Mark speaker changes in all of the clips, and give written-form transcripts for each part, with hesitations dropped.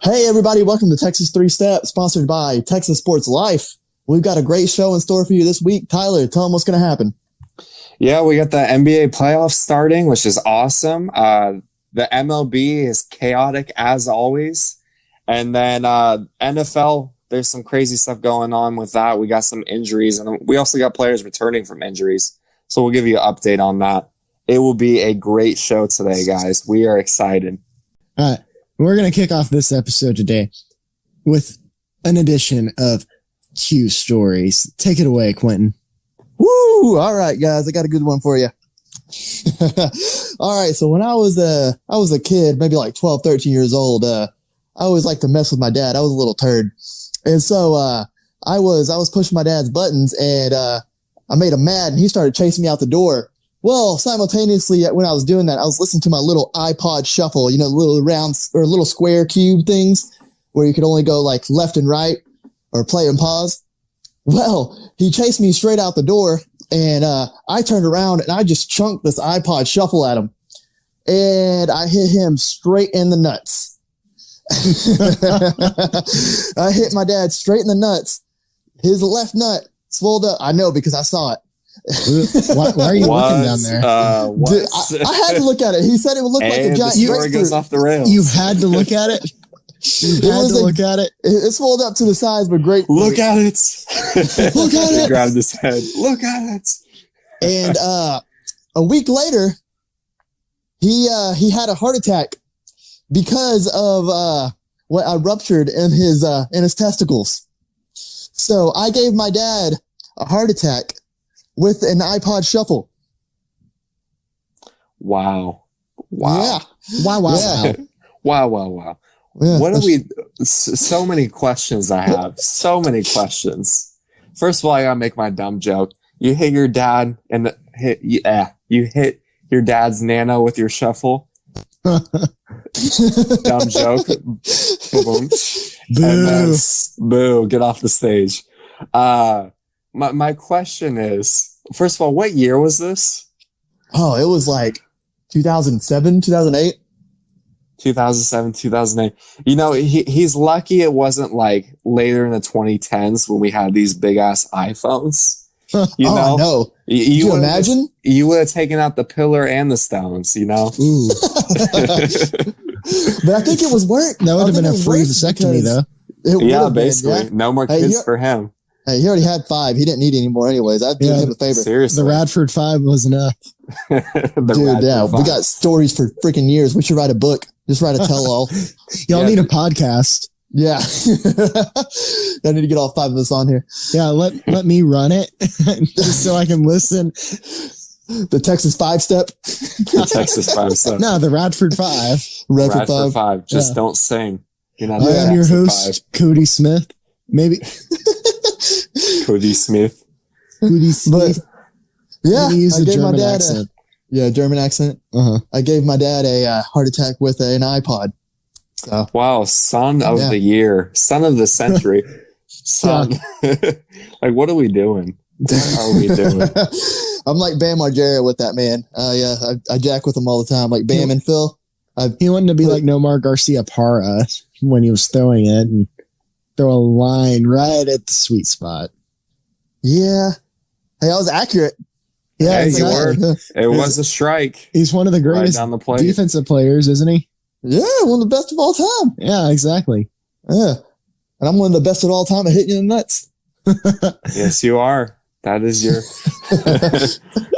Speaker 1: Hey, everybody, welcome to Texas Three Step, sponsored by Texas Sports Life. We've got a great show in store for you this week. Tyler, tell them what's going to happen.
Speaker 2: Yeah, we got the NBA playoffs starting, which is awesome. The MLB is chaotic as always. And then NFL, there's some crazy stuff going on with that. We got some injuries, and we also got players returning from injuries. So we'll give you an update on that. It will be a great show today, guys. We are excited.
Speaker 3: All right. We're going to kick off this episode today with an edition of Q Stories. Take it away, Quentin.
Speaker 1: Woo! All right, guys, I got a good one for you. All right, so when I was a kid, maybe like 12, 13 years old, I always liked to mess with my dad. I was a little turd. And so I was pushing my dad's buttons, and I made him mad, and he started chasing me out the door. Well, simultaneously, when I was doing that, I was listening to my little iPod Shuffle, you know, little round or little square cube things where you could only go like left and right or play and pause. Well, he chased me straight out the door, and I turned around and I just chunked this iPod Shuffle at him, and I hit him straight in the nuts. I hit my dad straight in the nuts. His left nut swelled up. I know because I saw it.
Speaker 3: Why are you looking down there?
Speaker 1: Dude, I had to look at it. He said it would look like a giant
Speaker 2: story goes off the rails.
Speaker 3: You had to look at it? Look at it?
Speaker 1: It swelled up to the size of a grapefruit.
Speaker 2: Look at it.
Speaker 1: Look at it.
Speaker 2: He grabbed his head. Look at it.
Speaker 1: And a week later, he had a heart attack because of what I ruptured in his testicles. So I gave my dad a heart attack with an iPod Shuffle.
Speaker 2: Wow.
Speaker 1: Yeah.
Speaker 3: Wow.
Speaker 1: Yeah.
Speaker 2: Wow.
Speaker 1: Yeah.
Speaker 2: What are we? So many questions I have. So many questions. First of all, I gotta make my dumb joke. You hit your dad and you hit your dad's nano with your shuffle. Dumb joke. Boom.
Speaker 3: Boo.
Speaker 2: Boo. Get off the stage. My question is, first of all, what year was this?
Speaker 1: Oh, it was like 2007, 2008.
Speaker 2: 2007, 2008. You know, he's lucky it wasn't like later in the 2010s when we had these big ass iPhones. You know?
Speaker 1: No.
Speaker 2: You
Speaker 1: imagine?
Speaker 2: You would have taken out the pillar and the stones, you know?
Speaker 3: Ooh.
Speaker 1: But I think it was work.
Speaker 3: That would have been a free vasectomy, though.
Speaker 2: Yeah, basically. No more kids for him.
Speaker 1: Hey, he already had 5. He didn't need any more anyways. I'd do him a favor.
Speaker 2: Seriously.
Speaker 3: The Radford 5 was enough.
Speaker 1: Dude, yeah. We got stories for freaking years. We should write a book. Just write a tell-all.
Speaker 3: Y'all need a podcast.
Speaker 1: Yeah. I need to get all 5 of us on here.
Speaker 3: Yeah, let me run it just so I can listen.
Speaker 1: The Texas 5-step.
Speaker 2: The Texas 5-step.
Speaker 3: No, the Radford 5.
Speaker 1: Radford 5.
Speaker 2: Just don't sing. You're not
Speaker 3: I am your host, Cody Smith. Maybe.
Speaker 2: Cody Smith.
Speaker 3: Cody Smith.
Speaker 1: But, yeah,
Speaker 3: I gave my dad accent.
Speaker 1: German accent.
Speaker 3: Uh-huh.
Speaker 1: I gave my dad a heart attack with an iPod. So.
Speaker 2: Wow, son of the year, son of the century, son. Like, what are we doing? What are we doing?
Speaker 1: I'm like Bam Margera with that man. Yeah, I jack with him all the time, like Bam and Phil.
Speaker 3: He wanted to be like Nomar Garcia Parra when he was throwing it and throw a line right at the sweet spot.
Speaker 1: Yeah. Hey, I was accurate.
Speaker 3: Yeah,
Speaker 2: hey, you were. It was a strike.
Speaker 3: He's one of the greatest defensive players, isn't he?
Speaker 1: Yeah, one of the best of all time.
Speaker 3: Yeah, exactly.
Speaker 1: Yeah. And I'm one of the best of all time at hitting you in the nuts.
Speaker 2: Yes, you are. That is your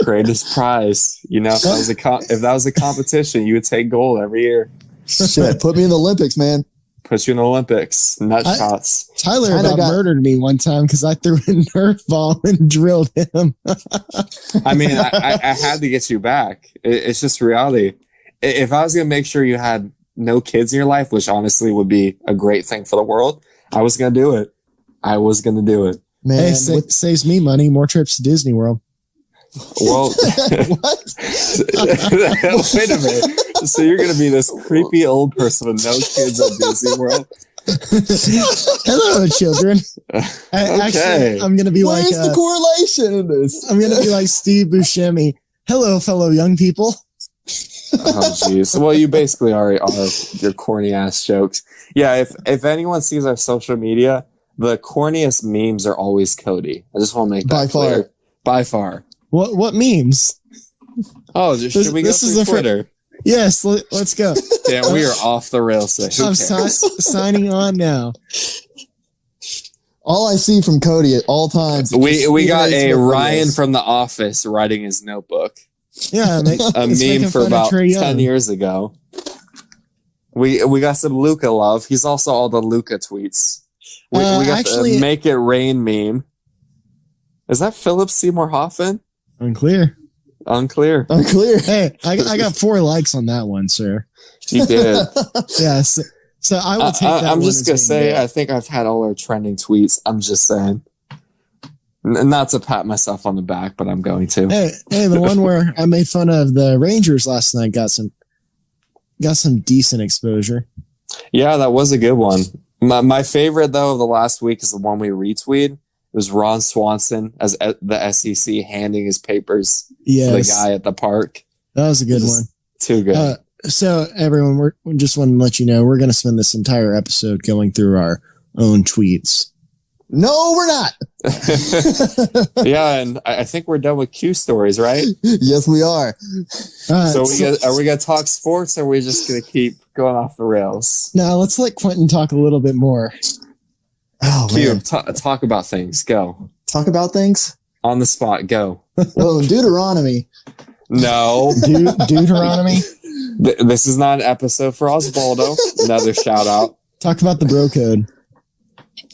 Speaker 2: greatest prize. You know, if that was a competition, you would take gold every year.
Speaker 1: Shit, put me in the Olympics, man.
Speaker 2: Put you in the Olympics. Nut shots.
Speaker 3: Tyler about murdered me one time because I threw a Nerf ball and drilled him.
Speaker 2: I mean, I had to get you back. It's just reality. If I was going to make sure you had no kids in your life, which honestly would be a great thing for the world, I was going to do it.
Speaker 1: Man,
Speaker 3: hey, saves me money. More trips to Disney World.
Speaker 2: Well,
Speaker 1: what?
Speaker 2: Wait a minute. So you're going to be this creepy old person with no kids at Disney World?
Speaker 3: Hello, children. Actually, I'm going to be
Speaker 1: Where's the correlation in this?
Speaker 3: I'm going to be like Steve Buscemi. Hello, fellow young people.
Speaker 2: Oh jeez. Well, you basically already are your corny ass jokes. Yeah, if anyone sees our social media, the corniest memes are always Cody. I just want to make that
Speaker 1: By far.
Speaker 2: clear. By far.
Speaker 3: What memes?
Speaker 2: Oh, should we go
Speaker 3: this is
Speaker 2: through
Speaker 3: the fir-
Speaker 2: Twitter?
Speaker 3: Yes, let's go.
Speaker 2: Damn, we are off the rails. So who
Speaker 3: I'm
Speaker 2: cares?
Speaker 3: signing on now.
Speaker 1: All I see from Cody at all times. is
Speaker 2: We
Speaker 1: just
Speaker 2: got
Speaker 1: Stephen
Speaker 2: a
Speaker 1: Smith
Speaker 2: Ryan
Speaker 1: videos.
Speaker 2: from The Office writing his notebook.
Speaker 3: Yeah,
Speaker 2: A
Speaker 3: it's making
Speaker 2: meme for
Speaker 3: fun of
Speaker 2: about
Speaker 3: Trae Young.
Speaker 2: 10 years ago. We got some Luca love. He's also all the Luca tweets. We got
Speaker 3: actually-
Speaker 2: the Make It Rain meme. Is that Philip Seymour Hoffman?
Speaker 3: Unclear.
Speaker 2: Unclear.
Speaker 1: Unclear.
Speaker 3: Hey, I got 4 likes on that one, sir.
Speaker 2: He did.
Speaker 3: Yes. So I will take that.
Speaker 2: I'm
Speaker 3: one
Speaker 2: just
Speaker 3: as
Speaker 2: gonna
Speaker 3: being
Speaker 2: say,
Speaker 3: good.
Speaker 2: I think I've had all our trending tweets. I'm just saying, not to pat myself on the back, but I'm going to.
Speaker 3: Hey, the one where I made fun of the Rangers last night got some decent exposure.
Speaker 2: Yeah, that was a good one. My favorite though of the last week is the one we retweeted. It was Ron Swanson as the SEC handing his papers to the
Speaker 3: Yes,
Speaker 2: guy at the park.
Speaker 3: that was a good
Speaker 2: Just
Speaker 3: one.
Speaker 2: Too good.
Speaker 3: So everyone, we just want to let you know we're going to spend this entire episode going through our own tweets.
Speaker 1: No, we're not.
Speaker 2: Yeah, and I think we're done with Q stories, right?
Speaker 1: Yes, we are.
Speaker 2: So are we gonna talk sports, or are we just gonna keep going off the rails?
Speaker 3: now let's let Quentin talk a little bit more.
Speaker 1: Oh
Speaker 2: Q,
Speaker 1: man,
Speaker 2: talk about things. Go
Speaker 1: talk about things.
Speaker 2: on the spot. Go.
Speaker 1: Well, in Deuteronomy.
Speaker 2: No,
Speaker 3: Deuteronomy.
Speaker 2: this is not an episode for Osvaldo. Another shout out.
Speaker 3: Talk about the bro code.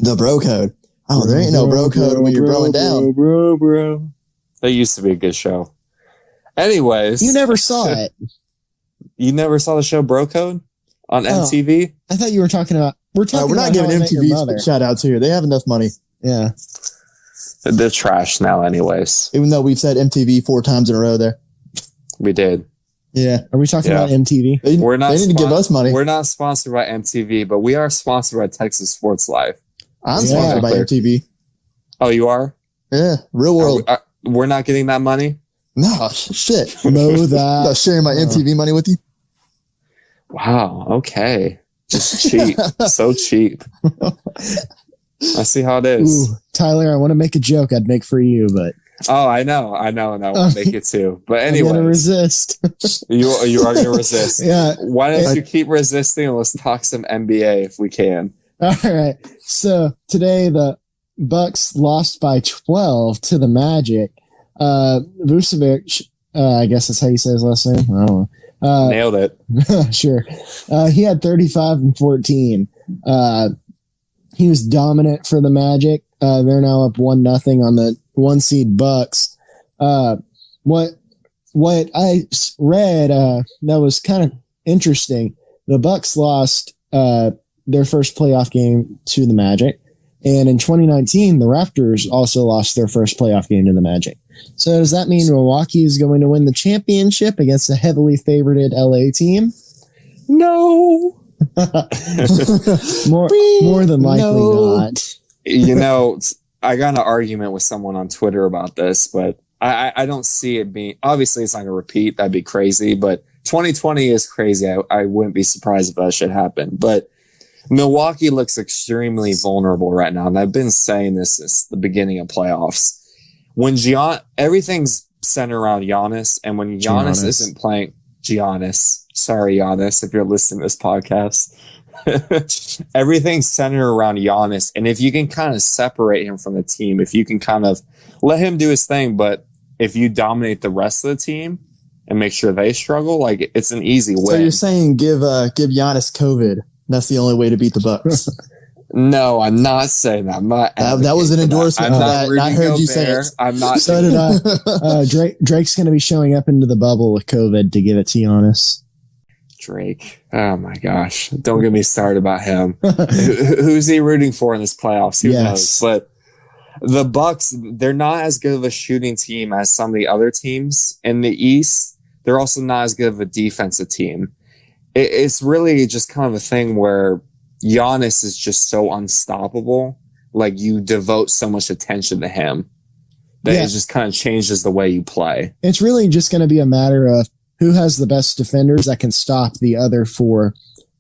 Speaker 1: The bro code. Oh, there ain't no bro code when you're broing down.
Speaker 3: Bro.
Speaker 2: That used to be a good show. Anyways,
Speaker 3: You never saw it.
Speaker 2: You never saw the show Bro Code on MTV?
Speaker 3: I thought you were talking about. We're talking.
Speaker 1: We're not
Speaker 3: about
Speaker 1: giving
Speaker 3: How I Met Your Mother.
Speaker 1: MTV shout outs here. They have enough money.
Speaker 3: Yeah.
Speaker 2: They're trash now, anyways.
Speaker 1: Even though we've said MTV 4 times in a row there.
Speaker 2: We did.
Speaker 1: Yeah.
Speaker 3: Are we talking
Speaker 2: Yeah.
Speaker 3: about MTV?
Speaker 1: They,
Speaker 2: We're not
Speaker 1: they need to give us money.
Speaker 2: We're not sponsored by MTV, but we are sponsored by Texas Sports Live.
Speaker 1: I'm
Speaker 3: Yeah.
Speaker 1: sponsored by
Speaker 2: Clear.
Speaker 1: MTV.
Speaker 2: Oh, you are?
Speaker 1: Yeah. Real world.
Speaker 2: We're not getting that money?
Speaker 1: No, shit.
Speaker 3: Know
Speaker 1: I'm
Speaker 3: that.
Speaker 1: not sharing my MTV money with you.
Speaker 2: Wow. Okay. Just cheap. So cheap. I see how it is.
Speaker 3: Ooh, Tyler, I want to make a joke I'd make for you, but
Speaker 2: Oh, I know. And I will make it too. But
Speaker 3: I'm gonna
Speaker 2: anyway,
Speaker 3: resist.
Speaker 2: you are going to resist.
Speaker 3: Yeah.
Speaker 2: Why don't you keep resisting and let's talk some NBA if we can.
Speaker 3: All right. So today the Bucks lost by 12 to the Magic. Vucevic, I guess that's how you say his last name. I don't know.
Speaker 2: Nailed it.
Speaker 3: Sure. He had 35 and 14. He was dominant for the Magic. They're now up 1-0 on the 1 seed Bucks. What I read that was kind of interesting. The Bucks lost their first playoff game to the Magic, and in 2019, the Raptors also lost their first playoff game to the Magic. So does that mean Milwaukee is going to win the championship against a heavily favored LA team?
Speaker 2: No.
Speaker 3: More than likely
Speaker 1: No.
Speaker 3: not.
Speaker 2: You know, I got in an argument with someone on Twitter about this, but I don't see it being, obviously it's not going to repeat. That'd be crazy, but 2020 is crazy. I wouldn't be surprised if that should happen, but Milwaukee looks extremely vulnerable right now. And I've been saying this since the beginning of playoffs. When everything's centered around Giannis, and when Giannis isn't playing, sorry, Giannis, if you're listening to this podcast, everything's centered around Giannis. And if you can kind of separate him from the team, if you can kind of let him do his thing, but if you dominate the rest of the team and make sure they struggle, like it's an easy win.
Speaker 1: So you're saying give Giannis COVID. That's the only way to beat the Bucks.
Speaker 2: No, I'm not saying that. I'm not
Speaker 1: That was an endorsement
Speaker 2: I'm
Speaker 1: for
Speaker 2: not
Speaker 1: that, and I
Speaker 2: Rudy
Speaker 1: heard you say
Speaker 2: Gobert.
Speaker 1: it.
Speaker 2: I'm not.
Speaker 3: So did I. Drake's going to be showing up into the bubble with COVID to give it to Giannis.
Speaker 2: Drake. Oh my gosh. Don't get me started about him. Who's he rooting for in this playoffs? Who knows? But the Bucks, they're not as good of a shooting team as some of the other teams in the East. They're also not as good of a defensive team. It's really just kind of a thing where Giannis is just so unstoppable. Like you devote so much attention to him that it just kind of changes the way you play.
Speaker 3: It's really just going to be a matter of who has the best defenders that can stop the other four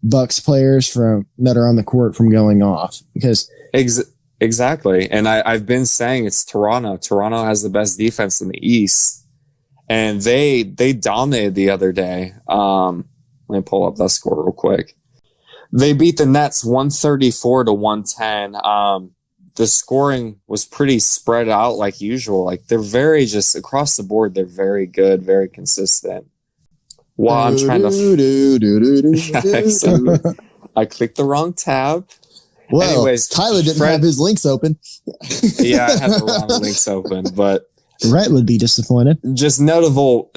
Speaker 3: Bucks players that are on the court from going off. Because
Speaker 2: exactly, and I've been saying it's Toronto. Toronto has the best defense in the East, and they dominated the other day. Let me pull up that score real quick. They beat the Nets 134-110. The scoring was pretty spread out like usual. Like they're very just across the board. They're very good, very consistent. While I'm trying to, I clicked the wrong tab.
Speaker 1: Well,
Speaker 2: anyways,
Speaker 1: Tyler didn't have his links open.
Speaker 2: Yeah, I had the wrong links open, but
Speaker 3: Rhett would be disappointed.
Speaker 2: Just notable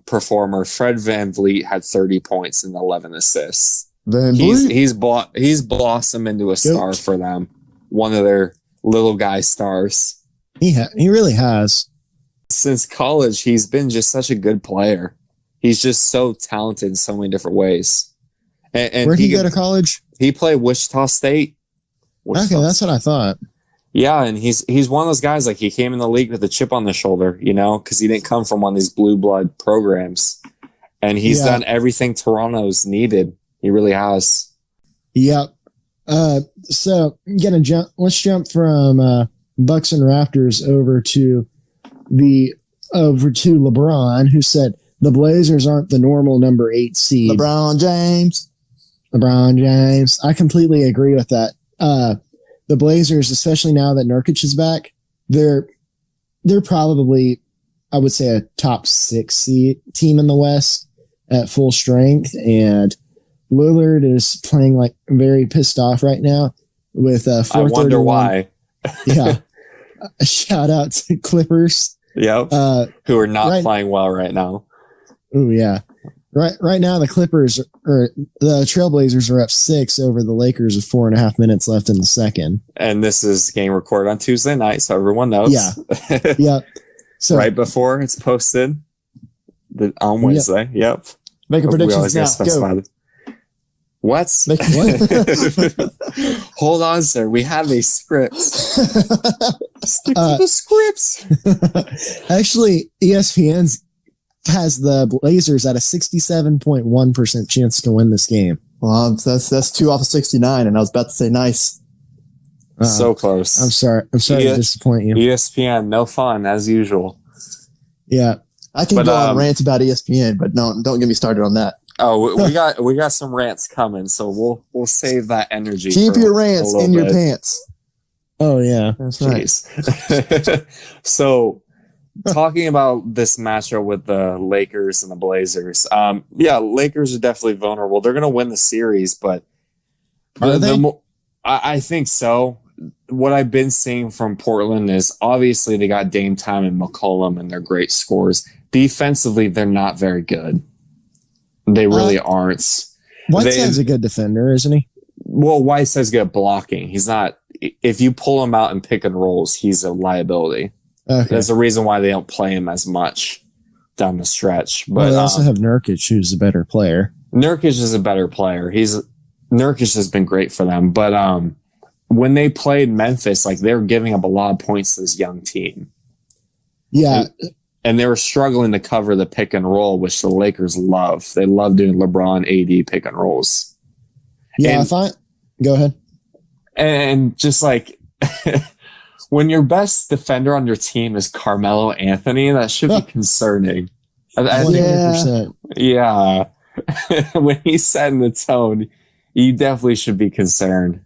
Speaker 2: performer. Fred VanVleet had 30 points and 11 assists. He's blossomed into a star for them. One of their little guy stars.
Speaker 3: He really has.
Speaker 2: Since college, he's been just such a good player. He's just so talented in so many different ways. And
Speaker 3: where'd he go to college?
Speaker 2: He played Wichita State.
Speaker 3: Okay, that's what I thought.
Speaker 2: Yeah, and he's one of those guys, like he came in the league with a chip on the shoulder, because he didn't come from one of these blue blood programs. And he's done everything Toronto's needed. He really has. Yep.
Speaker 3: So let's jump from Bucks and Raptors over to LeBron, who said the Blazers aren't the normal number 8 seed.
Speaker 1: LeBron James.
Speaker 3: I completely agree with that. The Blazers, especially now that Nurkic is back, they're probably, I would say, a top 6 team in the West at full strength. And Lillard is playing like very pissed off right now with 431. I
Speaker 2: wonder why.
Speaker 3: Yeah. A shout out to Clippers.
Speaker 2: Yep. Who are not playing well right now.
Speaker 3: Oh yeah. Right now the Clippers or the Trailblazers are up 6 over the Lakers with 4.5 minutes left in the second.
Speaker 2: And this is game recorded on Tuesday night, so everyone knows.
Speaker 3: Yeah. Yeah.
Speaker 2: So right before it's posted on Wednesday. Yep.
Speaker 1: Make a prediction now. Go.
Speaker 2: What? Hold on, sir. We have a script. Stick to the scripts.
Speaker 3: Actually, ESPN has the Blazers at a 67.1% chance to win this game.
Speaker 1: Well, that's 2 off of 69, and I was about to say nice.
Speaker 2: So close.
Speaker 3: I'm sorry to disappoint you.
Speaker 2: ESPN, no fun as usual.
Speaker 3: Yeah,
Speaker 1: I can go on rants about ESPN, but don't get me started on that.
Speaker 2: Oh, we got some rants coming, so we'll save that energy.
Speaker 1: Keep your rants in your pants.
Speaker 3: Oh yeah,
Speaker 1: that's right.
Speaker 2: So, talking about this matchup with the Lakers and the Blazers, Lakers are definitely vulnerable. They're going to win the series, but I think so. What I've been seeing from Portland is obviously they got Dame Time and McCollum, and they're great scorers. Defensively, they're not very good. They really aren't.
Speaker 3: Whiteside's a good defender, isn't he?
Speaker 2: Well, Whiteside's good at blocking. He's not. If you pull him out and pick and rolls, he's a liability.
Speaker 3: Okay.
Speaker 2: There's a reason why they don't play him as much down the stretch. But
Speaker 3: they also have Nurkic, who's a better player.
Speaker 2: Nurkic is a better player. Nurkic has been great for them. But when they played Memphis, like they were giving up a lot of points to this young team.
Speaker 3: Yeah.
Speaker 2: And they were struggling to cover the pick and roll, which the Lakers love. They love doing LeBron AD pick and rolls.
Speaker 3: Yeah, go ahead.
Speaker 2: And just like when your best defender on your team is Carmelo Anthony, that should be concerning.
Speaker 3: 100%.
Speaker 2: Yeah. When he's setting the tone, you definitely should be concerned.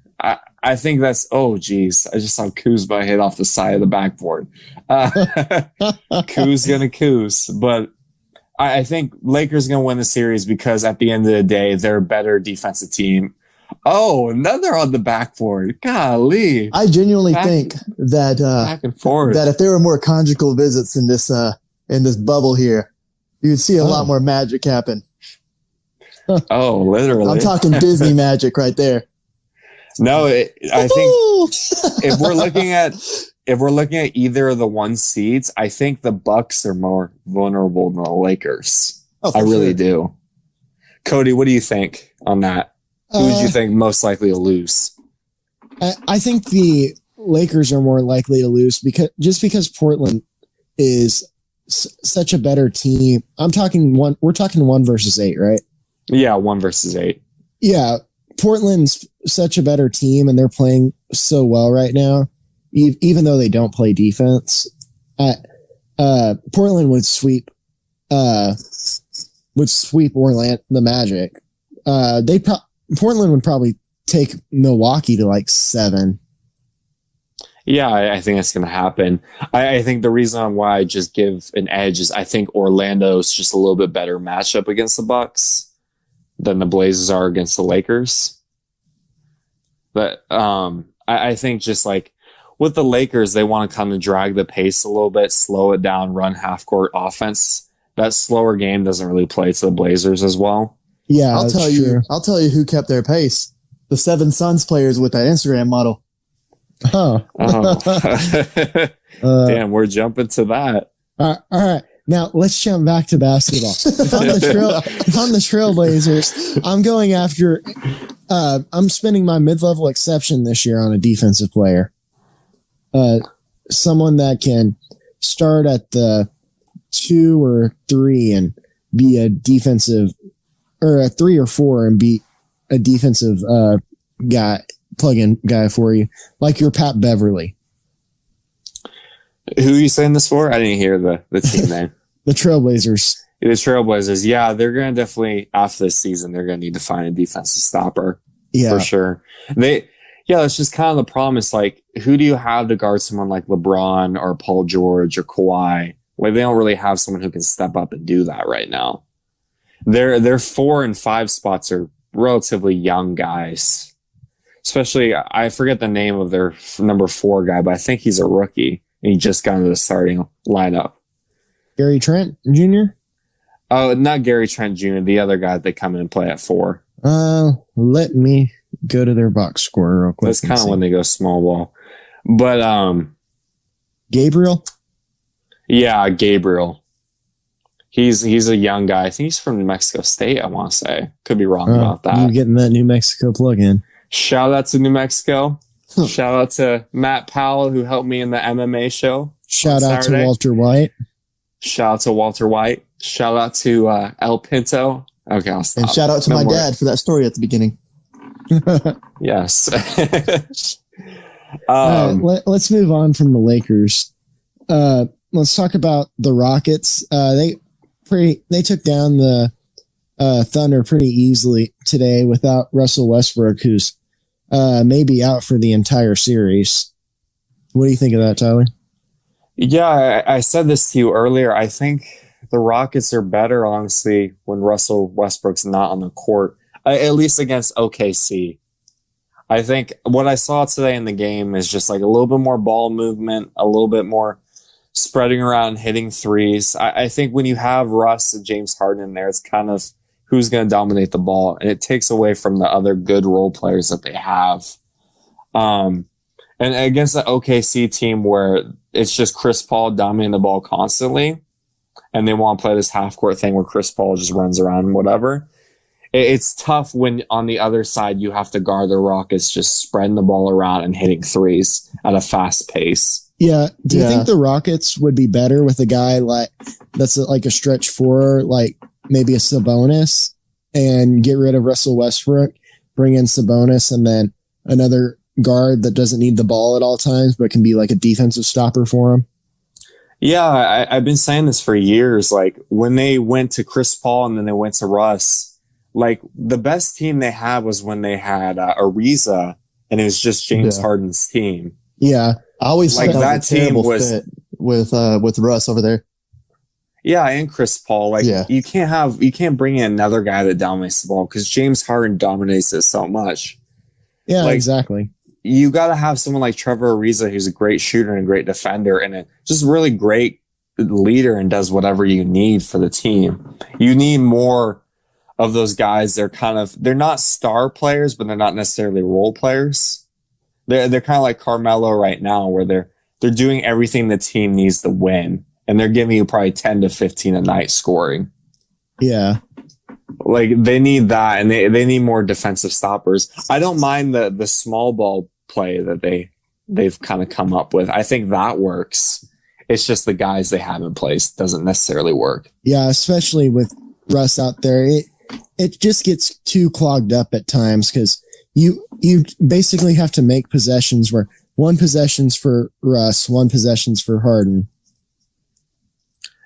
Speaker 2: I think that's, oh, geez. I just saw Kuzma hit off the side of the backboard. Kuz going to Kuz. But I think Lakers going to win the series because at the end of the day, they're a better defensive team. Oh, another on the backboard. Golly.
Speaker 1: I genuinely think that
Speaker 2: back and forth.
Speaker 1: That if there were more conjugal visits in this bubble here, you'd see a lot more magic happen.
Speaker 2: Oh, literally.
Speaker 1: I'm talking Disney magic right there.
Speaker 2: No, I think if we're looking at either of the 1 seeds, I think the Bucks are more vulnerable than the Lakers. I really do. Cody, what do you think on that? Who do you think most likely to lose?
Speaker 3: I think the Lakers are more likely to lose because Portland is such a better team. I'm talking one. We're talking 1 versus 8, right?
Speaker 2: Yeah, 1 versus 8.
Speaker 3: Yeah, Portland's such a better team, and they're playing so well right now. Even though they don't play defense, Portland would sweep. Orlando, the Magic. Portland would probably take Milwaukee to like 7.
Speaker 2: Yeah, I think that's going to happen. I think the reason why I just give an edge is I think Orlando's just a little bit better matchup against the Bucks than the Blazers are against the Lakers. But I think just like with the Lakers, they want to kind of drag the pace a little bit, slow it down, run half-court offense. That slower game doesn't really play to the Blazers as well.
Speaker 3: Yeah,
Speaker 1: I'll tell you who kept their pace. The 7 Suns players with that Instagram model.
Speaker 3: Oh.
Speaker 2: Damn, we're jumping to that.
Speaker 3: All right. Now let's jump back to basketball. If I'm the Trailblazers, I'm going after. I'm spending my mid-level exception this year on a defensive player. Someone that can start at the 2 or 3 and be a defensive, or a 3 or 4 and be a defensive plug-in guy for you, like your Pat Beverly.
Speaker 2: Who are you saying this for? I didn't hear the team name.
Speaker 3: The Trailblazers.
Speaker 2: The Trailblazers. Yeah, they're going to definitely, after this season, they're going to need to find a defensive stopper.
Speaker 3: Yeah.
Speaker 2: For sure. It's just kind of the problem. It's like, who do you have to guard someone like LeBron or Paul George or Kawhi? Like, they don't really have someone who can step up and do that right now. Their 4 and 5 spots are relatively young guys. Especially, I forget the name of their number 4 guy, but I think he's a rookie and he just got into the starting lineup.
Speaker 3: Gary Trent Jr.?
Speaker 2: Oh, not Gary Trent Jr., the other guy they come in and play at 4.
Speaker 3: Let me go to their box score real quick.
Speaker 2: That's kind of when they go small ball. But
Speaker 3: Gabriel?
Speaker 2: Yeah, Gabriel. He's a young guy. I think he's from New Mexico State, I want to say. Could be wrong about that.
Speaker 3: You getting that New Mexico plug-in.
Speaker 2: Shout out to New Mexico. Shout out to Matt Powell, who helped me in the MMA show.
Speaker 3: Shout out to Walter White.
Speaker 2: Shout out to Walter White. Shout out to El Pinto. Okay, I'll stop.
Speaker 1: And shout out to my dad for that story at the beginning.
Speaker 2: Yes.
Speaker 3: Let's move on from the Lakers. Let's talk about the Rockets. They took down the Thunder pretty easily today without Russell Westbrook, who's maybe out for the entire series. What do you think of that, Tyler?
Speaker 2: Yeah, I said this to you earlier. I think the Rockets are better, honestly, when Russell Westbrook's not on the court, at least against OKC. I think what I saw today in the game is just like a little bit more ball movement, a little bit more spreading around, hitting threes. I think when you have Russ and James Harden in there, it's kind of who's going to dominate the ball, and it takes away from the other good role players that they have. And against the OKC team where it's just Chris Paul dominating the ball constantly, and they want to play this half-court thing where Chris Paul just runs around and whatever, it's tough when on the other side you have to guard the Rockets just spreading the ball around and hitting threes at a fast pace.
Speaker 3: Yeah. Do you think the Rockets would be better with a guy that's like a stretch 4, like maybe a Sabonis, and get rid of Russell Westbrook, bring in Sabonis, and then another guard that doesn't need the ball at all times but can be like a defensive stopper for him?
Speaker 2: Yeah, I've been saying this for years. Like when they went to Chris Paul and then they went to Russ, like the best team they had was when they had Ariza and it was just James Harden's team.
Speaker 3: Yeah,
Speaker 1: I always
Speaker 2: like that team was
Speaker 1: fit with Russ over there.
Speaker 2: Yeah, and Chris Paul. Like you can't bring in another guy that dominates the ball because James Harden dominates it so much.
Speaker 3: Yeah, exactly.
Speaker 2: You got to have someone like Trevor Ariza, who's a great shooter and a great defender and a just really great leader and does whatever you need for the team. You need more of those guys. They're not star players, but they're not necessarily role players. They're kind of like Carmelo right now, where they're doing everything the team needs to win, and they're giving you probably 10 to 15 a night scoring.
Speaker 3: Yeah.
Speaker 2: Like they need that, and they need more defensive stoppers. I don't mind the small ball play that they've kind of come up with. I think that works. It's just the guys they have in place doesn't necessarily work.
Speaker 3: Yeah, especially with Russ out there, it just gets too clogged up at times because you basically have to make possessions where one possession's for Russ, one possession's for Harden.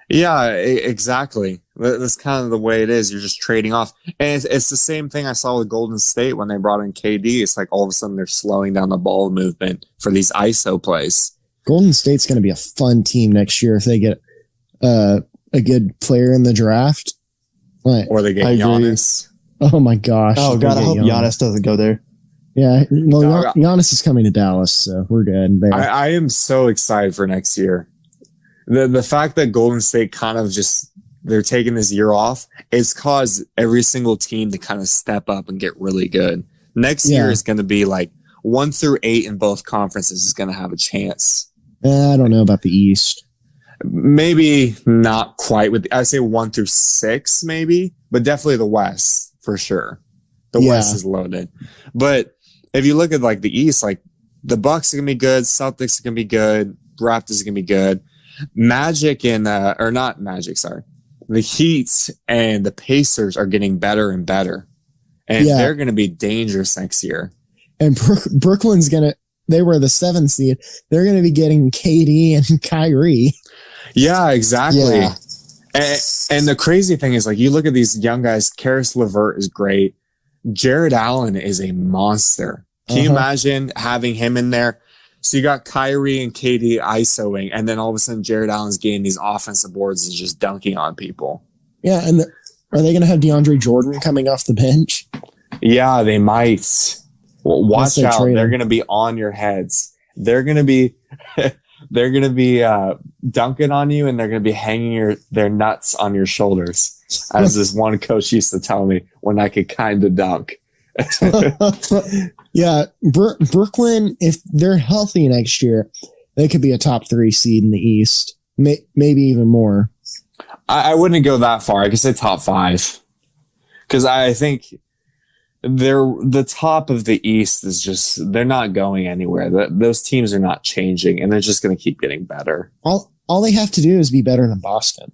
Speaker 2: Yeah, exactly. That's kind of the way it is. You're just trading off. And it's the same thing I saw with Golden State when they brought in KD. It's like all of a sudden they're slowing down the ball movement for these ISO plays.
Speaker 3: Golden State's going to be a fun team next year if they get a good player in the draft. What?
Speaker 2: Or they get Giannis.
Speaker 3: Oh my gosh.
Speaker 1: Oh God, I hope Giannis doesn't go there.
Speaker 3: Yeah, well, Giannis is coming to Dallas, so we're good there.
Speaker 2: I am so excited for next year. The fact that Golden State kind of just they're taking this year off, it's caused every single team to kind of step up and get really good. Next year is going to be like 1 through 8 in both conferences is going to have a chance.
Speaker 3: I don't know about the East.
Speaker 2: Maybe not quite with, I'd say 1 through 6 maybe, but definitely the West for sure. The West is loaded. But if you look at like the East, like the Bucks are going to be good, Celtics are going to be good, Raptors are going to be good. Magic and, or not Magic, sorry. The Heat and the Pacers are getting better and better. And they're going to be dangerous next year. And
Speaker 3: Brooklyn's going to, they were the 7th seed. They're going to be getting KD and Kyrie.
Speaker 2: Yeah, exactly. Yeah. And the crazy thing is, like, you look at these young guys, Karis LeVert is great. Jared Allen is a monster. Can you imagine having him in there? So you got Kyrie and KD ISOing, and then all of a sudden Jared Allen's getting these offensive boards and just dunking on people.
Speaker 3: Yeah, and are they going to have DeAndre Jordan coming off the bench?
Speaker 2: Yeah, they might. Well, watch out. They're going to be on your heads. They're going to be dunking on you, and they're going to be hanging their nuts on your shoulders, as this one coach used to tell me when I could kind of dunk.
Speaker 3: Yeah, Brooklyn, if they're healthy next year, they could be a top 3 seed in the East, maybe even more.
Speaker 2: I wouldn't go that far. I could say top 5, because I think the top of the East is just, they're not going anywhere. Those teams are not changing, and they're just going to keep getting better.
Speaker 3: All they have to do is be better than Boston.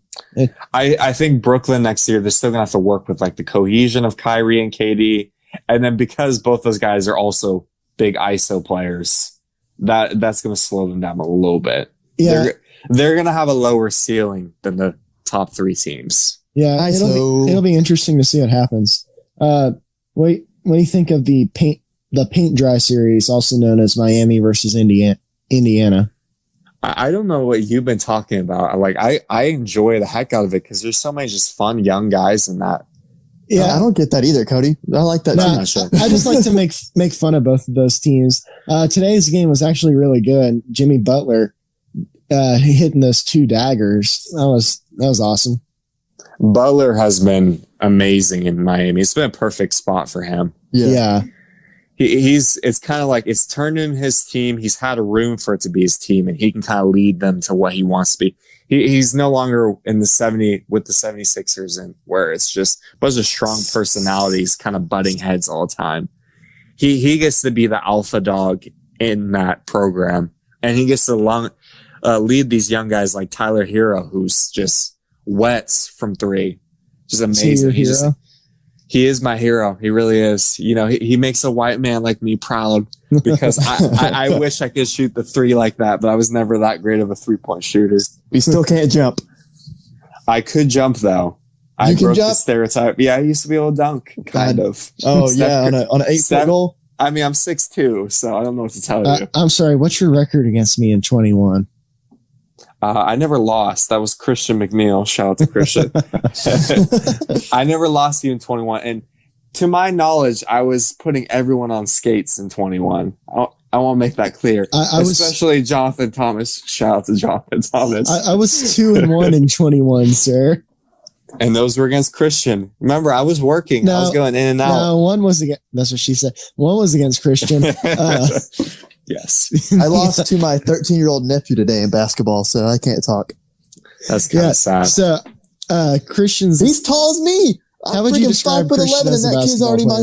Speaker 2: I think Brooklyn next year, they're still going to have to work with like the cohesion of Kyrie and KD. And then because both those guys are also big ISO players, that's going to slow them down a little bit.
Speaker 3: Yeah.
Speaker 2: They're going to have a lower ceiling than the top 3 teams.
Speaker 3: Yeah, it'll be interesting to see what happens. What do you think of the paint dry series, also known as Miami versus Indiana?
Speaker 2: I don't know what you've been talking about. Like I enjoy the heck out of it because there's so many just fun young guys in that.
Speaker 1: Yeah, I don't get that either, Cody. I like that too.
Speaker 3: I just like to make fun of both of those teams. Today's game was actually really good. Jimmy Butler hitting those 2 daggers. That was awesome.
Speaker 2: Butler has been amazing in Miami. It's been a perfect spot for him.
Speaker 3: Yeah.
Speaker 2: It's kind of like it's turned in his team. He's had a room for it to be his team, and he can kind of lead them to what he wants to be. He's no longer in the 76ers, and where it's just a bunch of strong personalities kind of butting heads all the time. He gets to be the alpha dog in that program, and he gets to lead these young guys like Tyler Hero, who's just wets from 3, just amazing. He is my hero. He really is. You know, he makes a white man like me proud because I wish I could shoot the 3 like that, but I was never that great of a 3-point shooter.
Speaker 1: You still can't jump.
Speaker 2: I could jump though. I broke the stereotype. Yeah, I used to be able to dunk, kind of.
Speaker 1: Oh yeah, on an 8-foot goal.
Speaker 2: I mean, I'm 6'2", so I don't know what to tell you.
Speaker 3: I'm sorry. What's your record against me in 21?
Speaker 2: I never lost. That was Christian McNeil. Shout out to Christian. I never lost you in 21. And to my knowledge, I was putting everyone on skates in 21. I want to make that clear. Especially Jonathan Thomas. Shout out to Jonathan Thomas.
Speaker 3: I was 2-1 in 21, sir.
Speaker 2: And those were against Christian. Remember, I was working. I was going in and out.
Speaker 3: No, one was against, that's what she said. One was against Christian.
Speaker 2: Yes.
Speaker 1: I lost to my 13-year-old nephew today in basketball, so I can't talk.
Speaker 2: That's kind of sad.
Speaker 3: So, Christian's...
Speaker 1: He's tall as me.
Speaker 3: How would you describe 5'11", and that kid's already my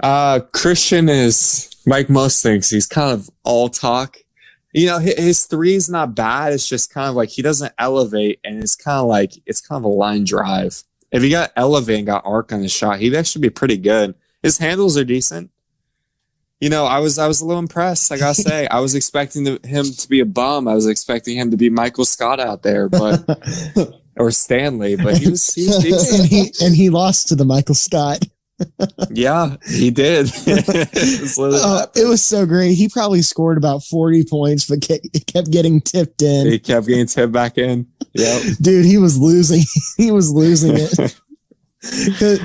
Speaker 3: height.
Speaker 2: Christian is, like most things, he's kind of all talk. his three's not bad. It's just kind of like he doesn't elevate, and it's kind of a line drive. If he got elevate and got arc on his shot, he'd actually be pretty good. His handles are decent. I was a little impressed. I gotta say, I was expecting him to be a bum. I was expecting him to be Michael Scott out there, or Stanley, but he was decent.
Speaker 3: and he lost to the Michael Scott.
Speaker 2: Yeah, he did.
Speaker 3: It was so great. He probably scored about 40 points, but kept getting tipped in.
Speaker 2: He kept getting tipped back in. Yeah,
Speaker 3: dude, he was losing. He was losing it.